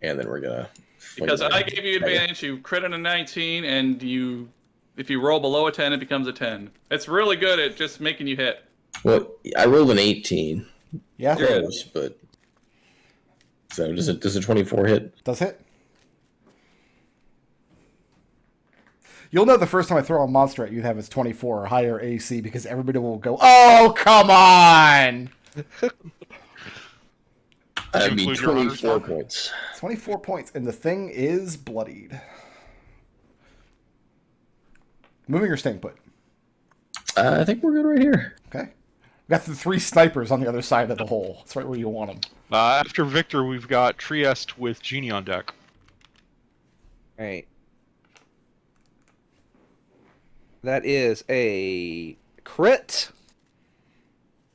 and then we're gonna. fling Because that. I gave you advantage, you crit on a 19, and if you roll below a 10, it becomes a 10. It's really good at just making you hit. Well, I rolled an 18. Yeah. You're Close, but so does a 24 hit? Does hit. You'll know the first time I throw a monster at you that has 24 or higher AC because everybody will go, "Oh, come on!" That'd be include your Hunter's 24 mark? points. 24 points, and the thing is bloodied. Moving or staying put? I think we're good right here. Okay. We got the 3 snipers on the other side of the hole. That's right where you want them. After Victor, we've got Trieste with Genie on deck. All right. That is a crit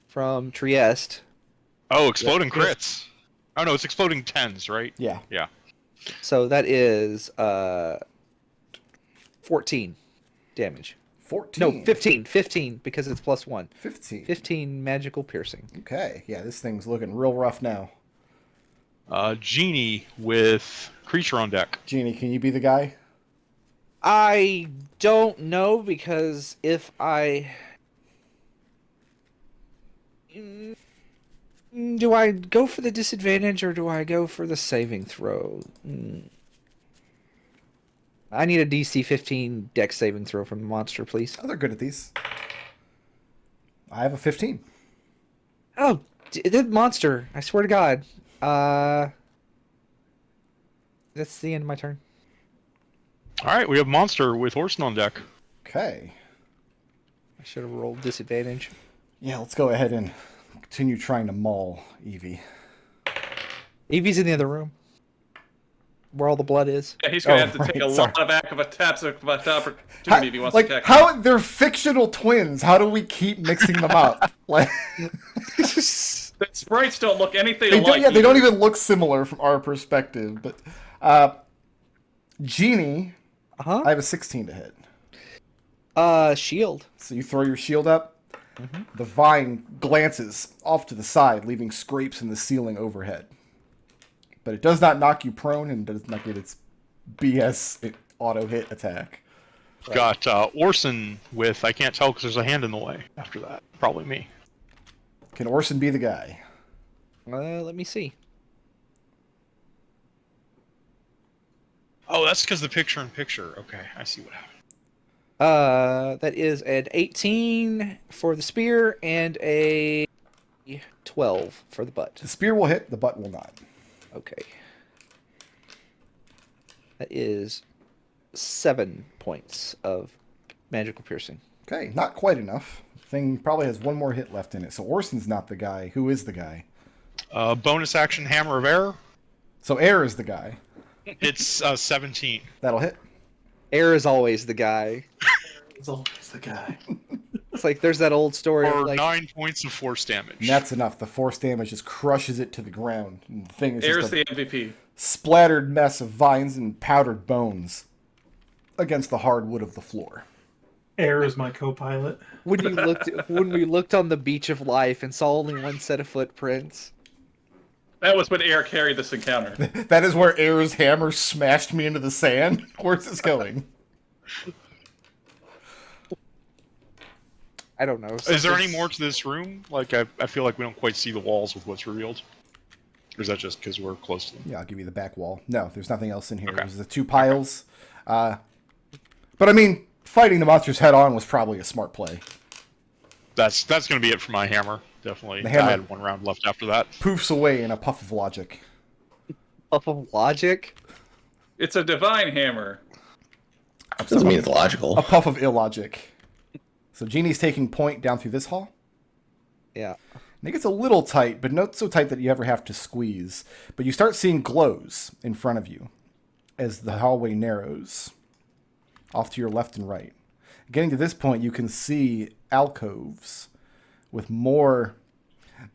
from Trieste. Oh, exploding crits. Oh no, it's exploding 10s, right? Yeah. Yeah. So that is 14 damage. 14. No, 15. 15 because it's +1. 15. 15 magical piercing. Okay. Yeah, this thing's looking real rough now. Genie with Creature on deck. Genie, can you be the guy? I don't know because if I... Do I go for the disadvantage or do I go for the saving throw? I need a DC 15 Dex saving throw from the monster, please. Oh, they're good at these. I have a 15. Oh, the monster! I swear to God. That's the end of my turn. All right, we have monster with Orson on deck. Okay. I should have rolled disadvantage. Yeah, let's go ahead and continue trying to maul Evie. Evie's in the other room, where all the blood is. Yeah, he's gonna Oh, have to right, take a sorry. lot of active taps of opportunity if he wants Like, to attack. how they're fictional twins. How do we keep mixing them up? Like, The sprites don't look anything they alike. don't, yeah, they don't either. even look similar from our perspective. But Genie, Huh? I have a 16 to hit. Shield. So you throw your shield up. The vine glances off to the side, leaving scrapes in the ceiling overhead. But it does not knock you prone and does not get its BS auto hit attack. Got Orson with, I can't tell because there's a hand in the way after that. Probably me. Can Orson be the guy? Let me see. Oh, that's because the picture-in-picture. Okay, I see what happened. That is an 18 for the spear and a 12 for the butt. The spear will hit, the butt will not. Okay. That is 7 points of magical piercing. Okay, not quite enough. Thing probably has one more hit left in it. So Orson's not the guy. Who is the guy? Bonus action Hammer of Air. So Air is the guy. It's 17. That'll hit. Air is always the guy. It's always the guy. It's like there's that old story For of like 9 points of force damage. And that's enough. The force damage just crushes it to the ground. And the thing is Air's just a the MVP. splattered mess of vines and powdered bones against the hard wood of the floor. Air is my co-pilot. when we looked on the beach of life and saw only one set of footprints. That was when Air carried this encounter. That is where Air's hammer smashed me into the sand. Where's this going? I don't know. Is there any more to this room? Like, I feel like we don't quite see the walls with what's revealed. Or is that just because we're close to them? Yeah, I'll give you the back wall. No, there's nothing else in here. Okay. There's the two piles. But I mean, fighting the monsters head on was probably a smart play. That's going to be it for my hammer. Definitely. The hammer- I had one round left after that. Poofs away in a puff of logic. Up of logic? It's a divine hammer. Doesn't mean it's logical. A puff of illogic. So Genie's taking point down through this hall. Yeah. And it gets a little tight, but not so tight that you ever have to squeeze. But you start seeing glows in front of you as the hallway narrows off to your left and right. Getting to this point, you can see alcoves with more.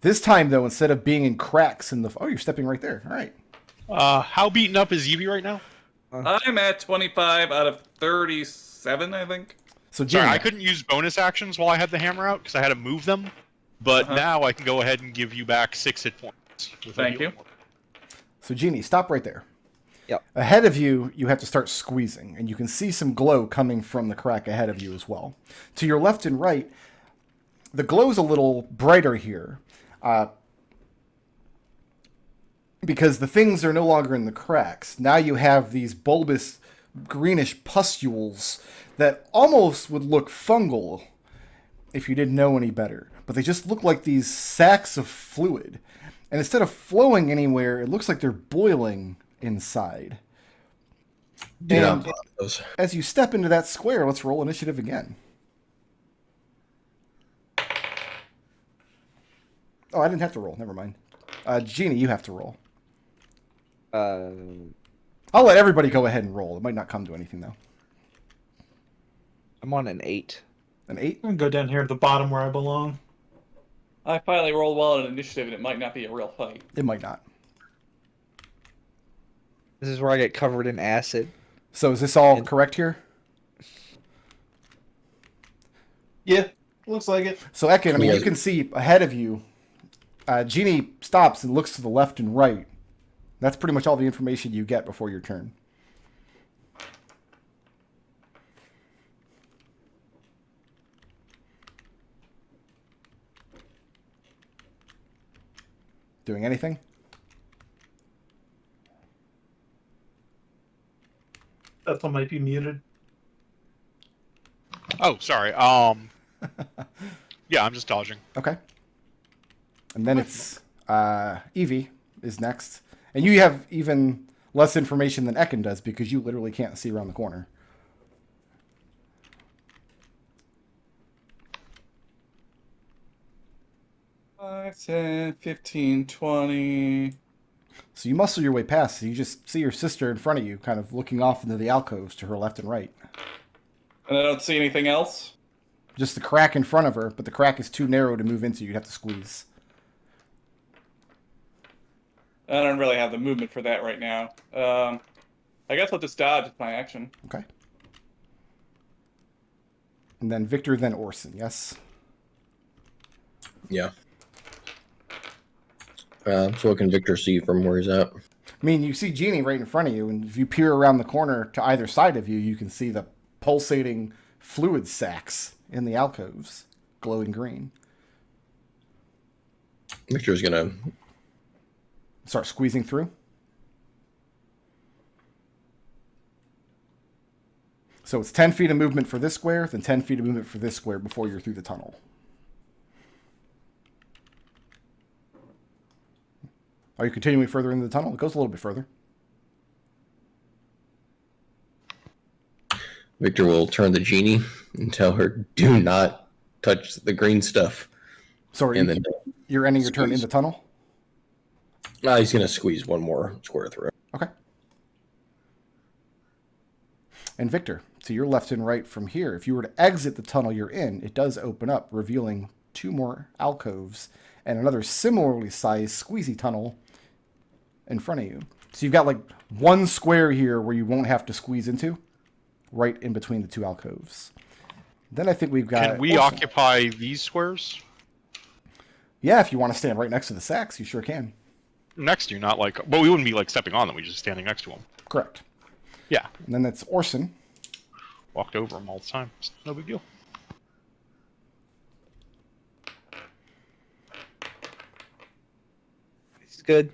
This time, though, instead of being in cracks in the. Oh, you're stepping right there. All right. How beaten up is Evie right now? I'm at 25 out of 37, I think. So Genie, Sorry, I couldn't use bonus actions while I had the hammer out because I had to move them. But now I can go ahead and give you back 6 hit points. with a Thank heal. you. So Genie, stop right there. Yep. Ahead of you, you have to start squeezing, and you can see some glow coming from the crack ahead of you as well. To your left and right, the glow's a little brighter here, because the things are no longer in the cracks. Now you have these bulbous greenish pustules that almost would look fungal if you didn't know any better. But they just look like these sacks of fluid. And instead of flowing anywhere, it looks like they're boiling inside. Do not And pop those. as you step into that square, let's roll initiative again. Oh, I didn't have to roll. Never mind. Genie, you have to roll. I'll let everybody go ahead and roll. It might not come to anything, though. I'm on an 8. An 8? I'm gonna go down here at the bottom where I belong. I finally rolled well on initiative, and it might not be a real fight. It might not. This is where I get covered in acid. So is this all correct here? Yeah, looks like it. So Ekon, I mean, Yeah. you can see ahead of you. Genie stops and looks to the left and right. That's pretty much all the information you get before your turn. Doing anything? Ethel might be muted. Oh, sorry. Yeah, I'm just dodging. Okay. And then it's Evie is next. And you have even less information than Ekon does because you literally can't see around the corner. Five, 10, 15, 20. So you muscle your way past. So you just see your sister in front of you, kind of looking off into the alcoves to her left and right. And I don't see anything else? Just the crack in front of her, but the crack is too narrow to move into. You'd have to squeeze. I don't really have the movement for that right now. I guess I'll just dodge with my action. Okay. And then Victor, then Orson, yes? Yeah. So what can Victor see from where he's at? I mean, you see Jeannie right in front of you, and if you peer around the corner to either side of you, you can see the pulsating fluid sacs in the alcoves, glowing green. Victor's gonna... Start squeezing through. So it's 10 feet of movement for this square, then 10 feet of movement for this square before you're through the tunnel. Are you continuing further into the tunnel? It goes a little bit further. Victor will turn to Genie and tell her, do not touch the green stuff. So And then you're ending your turn in squeeze. the tunnel? He's going to squeeze one more square through. Okay. And Victor, to your left and right from here, if you were to exit the tunnel you're in, it does open up, revealing 2 more alcoves and another similarly sized squeezy tunnel in front of you. So you've got like 1 square here where you won't have to squeeze into, right in between the 2 alcoves. Then I think we've got... Can we occupy these squares? Yeah, if you want to stand right next to the sacks, you sure can. Next to you, not like... Well, we wouldn't be like stepping on them, we're just standing next to them. Correct. Yeah. And then that's Orson. Walked over them all the time. It's no big deal. He's good.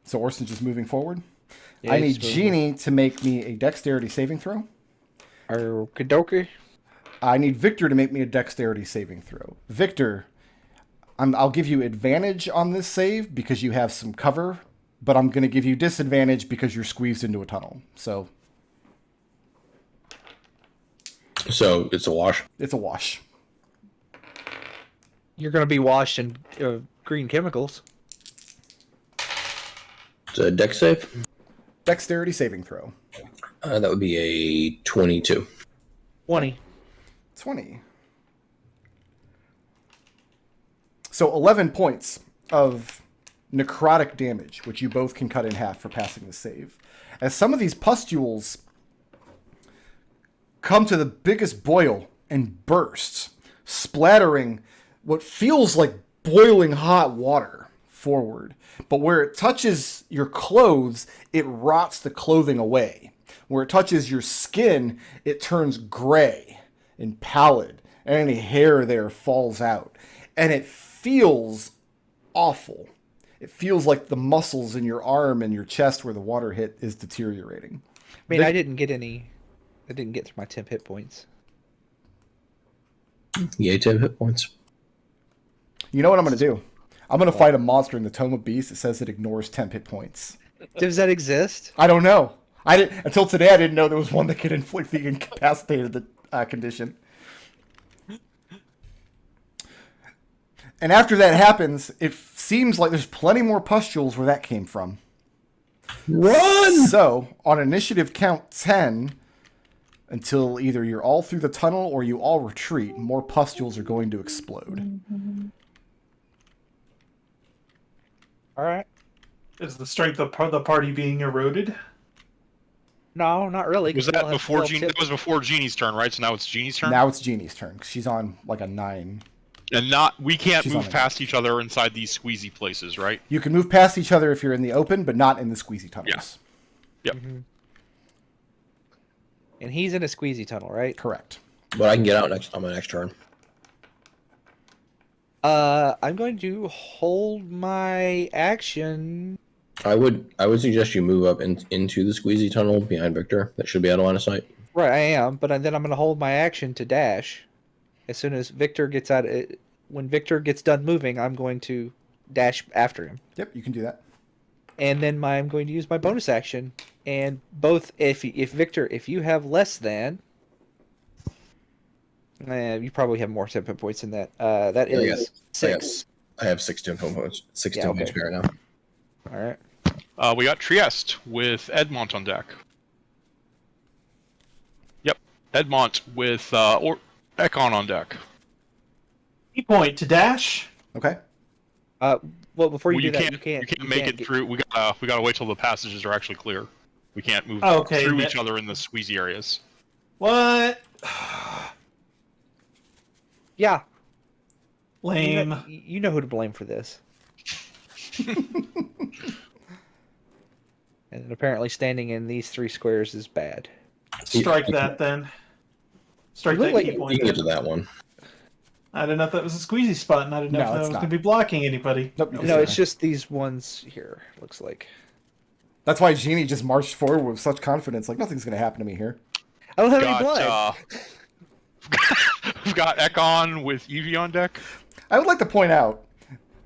So Orson's just moving forward. Yeah, I he's need moving. Jeannie to make me a dexterity saving throw. Okie I need Victor to make me a dexterity saving throw. Victor, I'll give you advantage on this save because you have some cover, but I'm going to give you disadvantage because you're squeezed into a tunnel. So it's a wash. it's a wash. You're going to be washed in green chemicals. It's a dex save. Dexterity saving throw. That would be a 22. 20. 20. So 11 points of necrotic damage, which you both can cut in half for passing the save. As some of these pustules come to the biggest boil and burst, splattering what feels like boiling hot water forward. But where it touches your clothes, it rots the clothing away. Where it touches your skin, it turns gray and pallid, and any hair there falls out. And it feels awful. It feels like the muscles in your arm and your chest where the water hit is deteriorating. I mean, I didn't get through my 10 hit points. Yay, 10 hit points. You know what I'm going to do? I'm going to fight a monster in the Tome of Beasts that says it ignores temp hit points. Does that exist? I don't know. Until today, I didn't know there was one that could inflict the incapacitated condition. And after that happens, it seems like there's plenty more pustules where that came from. Run! So, on initiative count 10, until either you're all through the tunnel or you all retreat, more pustules are going to explode. All right. Is the strength of the party being eroded? No, not really. Was 'cause we that all have before 12 Jeannie? hit- That was before Jeannie's turn, right? So now it's Jeannie's turn? Now it's Jeannie's turn. She's on like a 9. And we can't She's on move it. past each other inside these squeezy places, right? You can move past each other if you're in the open, but not in the squeezy tunnels. Yep. And he's in a squeezy tunnel, right? Correct. But I can get out on my next turn. I'm going to hold my action I would suggest you move up into the squeezy tunnel behind Victor. That should be out of line of sight. Right, I am, but then I'm going to hold my action to dash. As soon as Victor gets out, when Victor gets done moving, I'm going to dash after him. Yep, you can do that. And then I'm going to use my bonus action. And both, if Victor, if you have less than, you probably have more tempo points than that. That Yeah, is 6. I have 6 tempo points. 6 Yeah, tempo okay. points right now. All right. We got Trieste with Edmont on deck. Yep, Edmont with Ekon on deck. Key point to dash. Okay. Well, before you Well, do that, you can't make it through. We gotta wait till the passages are actually clear. We can't move Okay, through that- each other in the squeezy areas. What? Yeah. Lame. You know who to blame for this. And apparently standing in these 3 squares is bad. Strike that then. Strike You look that like key you You point. can get to Then. that one. I didn't know if that was a squeezy spot, and I didn't know No, if that it's was not. going to be blocking anybody. Nope. No, it's just these ones here, looks like. That's why Genie just marched forward with such confidence. Like, nothing's going to happen to me here. I don't have any blood. We've got Ekon with Evie on deck. I would like to point out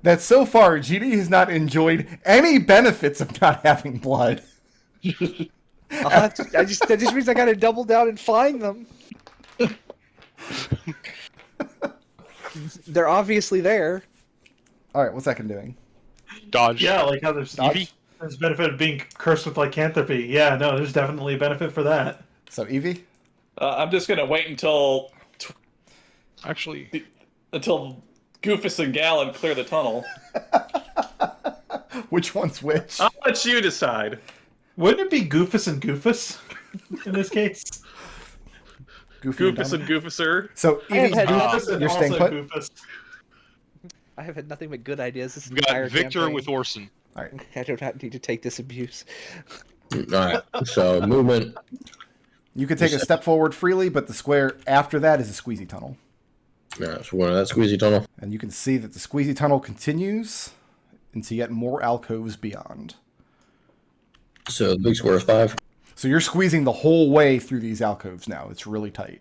that so far, Genie has not enjoyed any benefits of not having blood. That just means I gotta double down and find them. They're obviously there. All right, what's Ekon doing? Dodge. Yeah, like how there's Evie. there's benefit of being cursed with lycanthropy. Yeah, no, there's definitely a benefit for that. So, Evie? I'm just gonna wait until Actually, Goofus and Gallon clear the tunnel. Which one's which? I'll let you decide. Wouldn't it be Goofus and Goofus in this case? Goofy and Goofus Dumb? and Goofuser. So, I have Evie, had Goofus and you're staying also put? Goofus. I have had nothing but good ideas this we entire got Victor campaign. with Orson. All right. I do not need to take this abuse. All right. So movement. You can take a step forward freely, but the square after that is a squeezy tunnel. Yeah, so we're going to that squeezy tunnel. And you can see that the squeezy tunnel continues into yet more alcoves beyond. So the big square is 5. So you're squeezing the whole way through these alcoves now. It's really tight.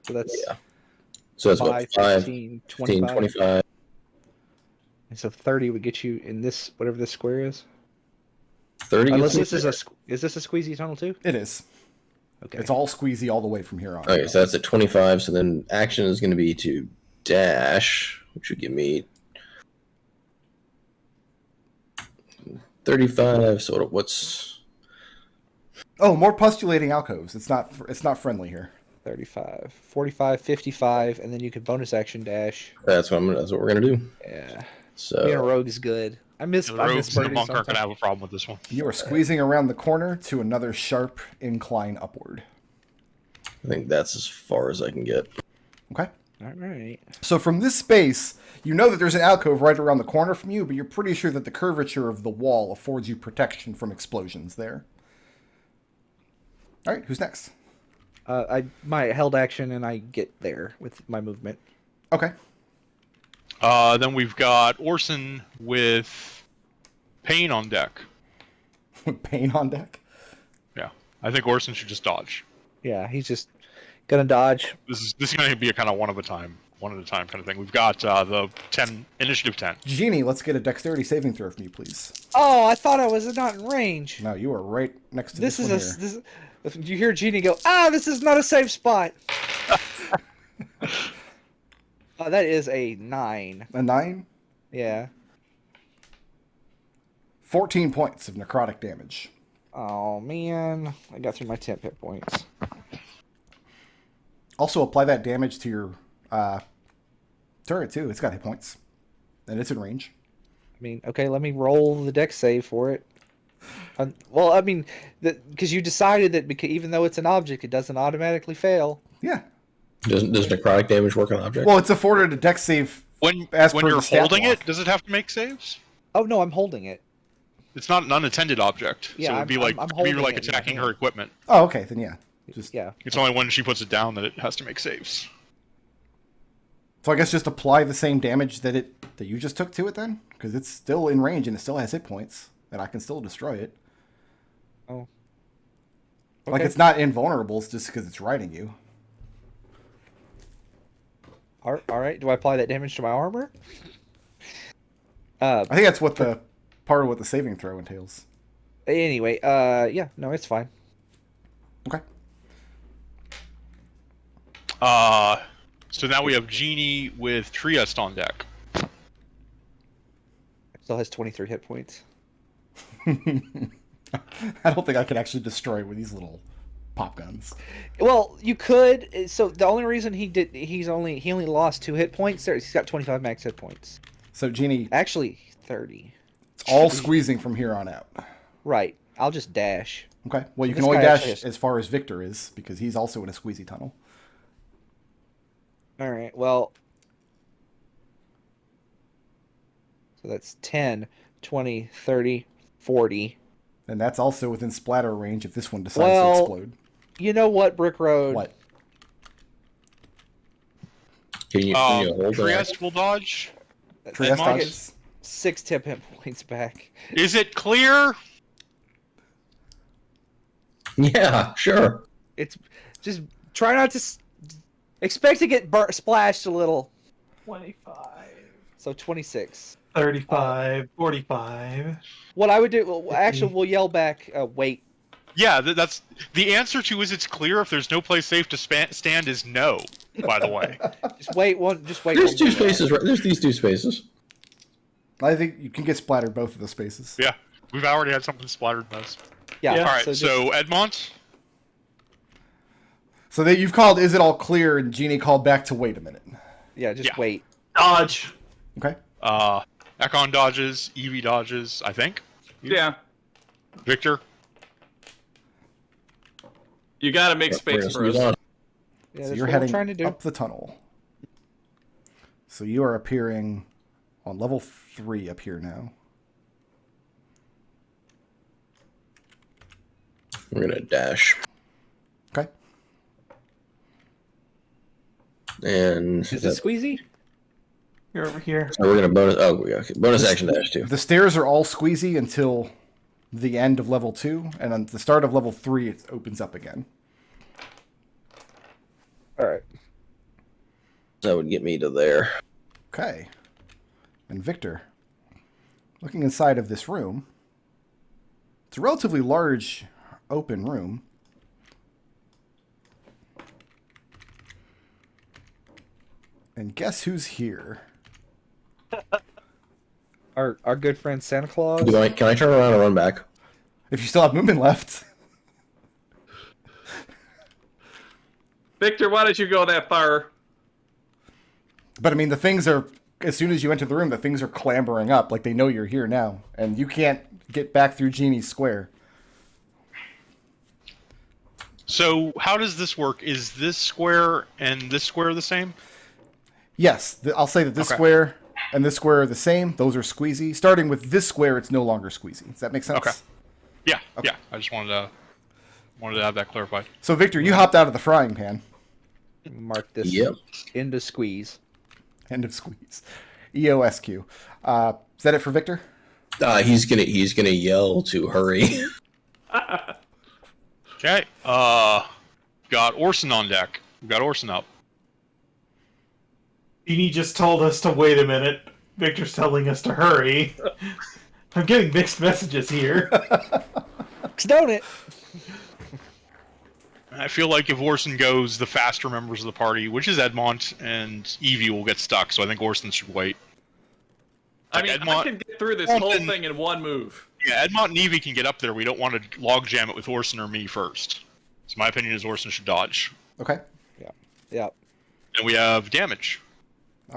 So that's So that's 5, what 5, 15, 15, 25. 25. And so 30 would get you in this, whatever this square is. 30. Unless this is is this a squeezy tunnel too? It is. Okay. It's all squeezy all the way from here on. Okay, so that's at 25. So then action is going to be to dash, which would give me 35. So what's Oh, more postulating alcoves. It's not friendly here. 35, 45, 55, and then you could bonus action dash. that's what we're going to do. Yeah. Being a So rogue is good. I miss The I rogues miss and the birdie monk aren't gonna sometimes. have a problem with this one. You are squeezing around the corner to another sharp incline upward. I think that's as far as I can get. Okay? All right. So from this space, you know that there's an alcove right around the corner from you, but you're pretty sure that the curvature of the wall affords you protection from explosions there. All right, who's next? I my held action and I get there with my movement. Okay. Then we've got Orson with Pain on deck. Pain on deck. Yeah, I think Orson should just dodge. Yeah, he's just gonna dodge. This is going to be a kind of one at a time kind of thing. We've got the initiative 10. Genie, let's get a dexterity saving throw from you, please. Oh, I thought I was not in range. No, you are right next to This this, is one a here. this. If you hear Genie go, this is not a safe spot. That is a 9. A 9? Yeah. 14 points of necrotic damage. Oh man, I got through my 10 hit points. Also, apply that damage to your turret, too. It's got hit points. And it's in range. I mean, okay, let me roll the dex save for it. Well, I mean, because you decided that even though it's an object, it doesn't automatically fail. Yeah. Does necrotic damage work on object? Well, it's afforded a dex save. When As per you're the stat holding block. it, does it have to make saves? Oh no, I'm holding it. It's not an unattended object, Yeah, so it'd be I'm like holding like it in my attacking her hand. equipment. Oh, okay, then yeah. Just Yeah. It's only when she puts it down that it has to make saves. So I guess just apply the same damage that you just took to it then, because it's still in range and it still has hit points. and I can still destroy it. Oh. Like, Okay. it's not invulnerable, it's just because it's riding you. All right. Do I apply that damage to my armor? I think that's what the part of what the saving throw entails. Anyway, yeah, no, it's fine. Okay. So now we have Genie with Trieste on deck. Still has 23 hit points. I don't think I could actually destroy it with these little pop guns. Well, you could. So the only reason he only lost 2 hit points there. He's got 25 max hit points. So, Genie, Actually, 30. it's all squeezing from here on out. Right. I'll just dash. Okay. Well, you This can only guy dash actually has- as far as Victor is, because he's also in a squeezy tunnel. All right. Well, so that's 10, 20, 30, 40. And that's also within splatter range if this one decides Well, to explode. You know what, Brick Road? What? Can you hold that? Trieste will dodge. Trieste Edmont? dodges? 6 hit points back. Is it clear? Yeah, sure. It's just try not to expect to get splashed a little. 25, So 26. 35, 45. What I would do, well, actually, we'll yell back. Wait. Yeah, that's the answer to is it's clear if there's no place safe to stand is no. By the way, Just wait one. Just wait. There's one two minute. spaces. Right? There's these 2 spaces. I think you can get splattered both of the spaces. yeah, we've already had something splattered in those. Yeah. Yeah. All right, just- so Edmont. So that you've called, is it all clear? And Genie called back to wait a minute. yeah, just Yeah. wait. Dodge. Okay. Ekon dodges. Evie dodges. I think. Yeah. Victor. You gotta make space for us. Yeah, So that's you're what heading I'm trying to do. up the tunnel. So you are appearing on level 3 up here now. We're gonna dash. Okay. And Is it squeezy? You're over here. so we're gonna bonus. Oh, okay. Bonus action dash too. The stairs are all squeezy until the end of level 2, and on the start of level 3, it opens up again. All right. That would get me to there. Okay. And Victor, looking inside of this room, it's a relatively large open room. And guess who's here? Our good friend Santa Claus. Can I turn around and run back? If you still have movement left. Victor, why did you go that far? But I mean, the things are, as soon as you enter the room, the things are clambering up. Like they know you're here now. And you can't get back through Genie's square. So how does this work? Is this square and this square the same? Yes, I'll say that this Okay. square and this square are the same. Those are squeezy. Starting with this square, it's no longer squeezy. Does that make sense? Okay. Yeah. Yeah. I just wanted to have that clarified. So, Victor, you hopped out of the frying pan. Mark this Yep. into squeeze. End of squeeze. EOSQ. Is that it for Victor? He's gonna yell to hurry. Okay. Got Orson on deck. We got Orson up. Beanie just told us to wait a minute. Victor's telling us to hurry. I'm getting mixed messages here. Don't it? I feel like if Orson goes, the faster members of the party, which is Edmont and Evie, will get stuck. So I think Orson should wait. I mean, I Edmont- can get through this Well, whole then- thing in one move. Yeah, Edmont and Evie can get up there. We don't want to log jam it with Orson or me first. So my opinion is Orson should dodge. Okay. Yeah. And we have damage.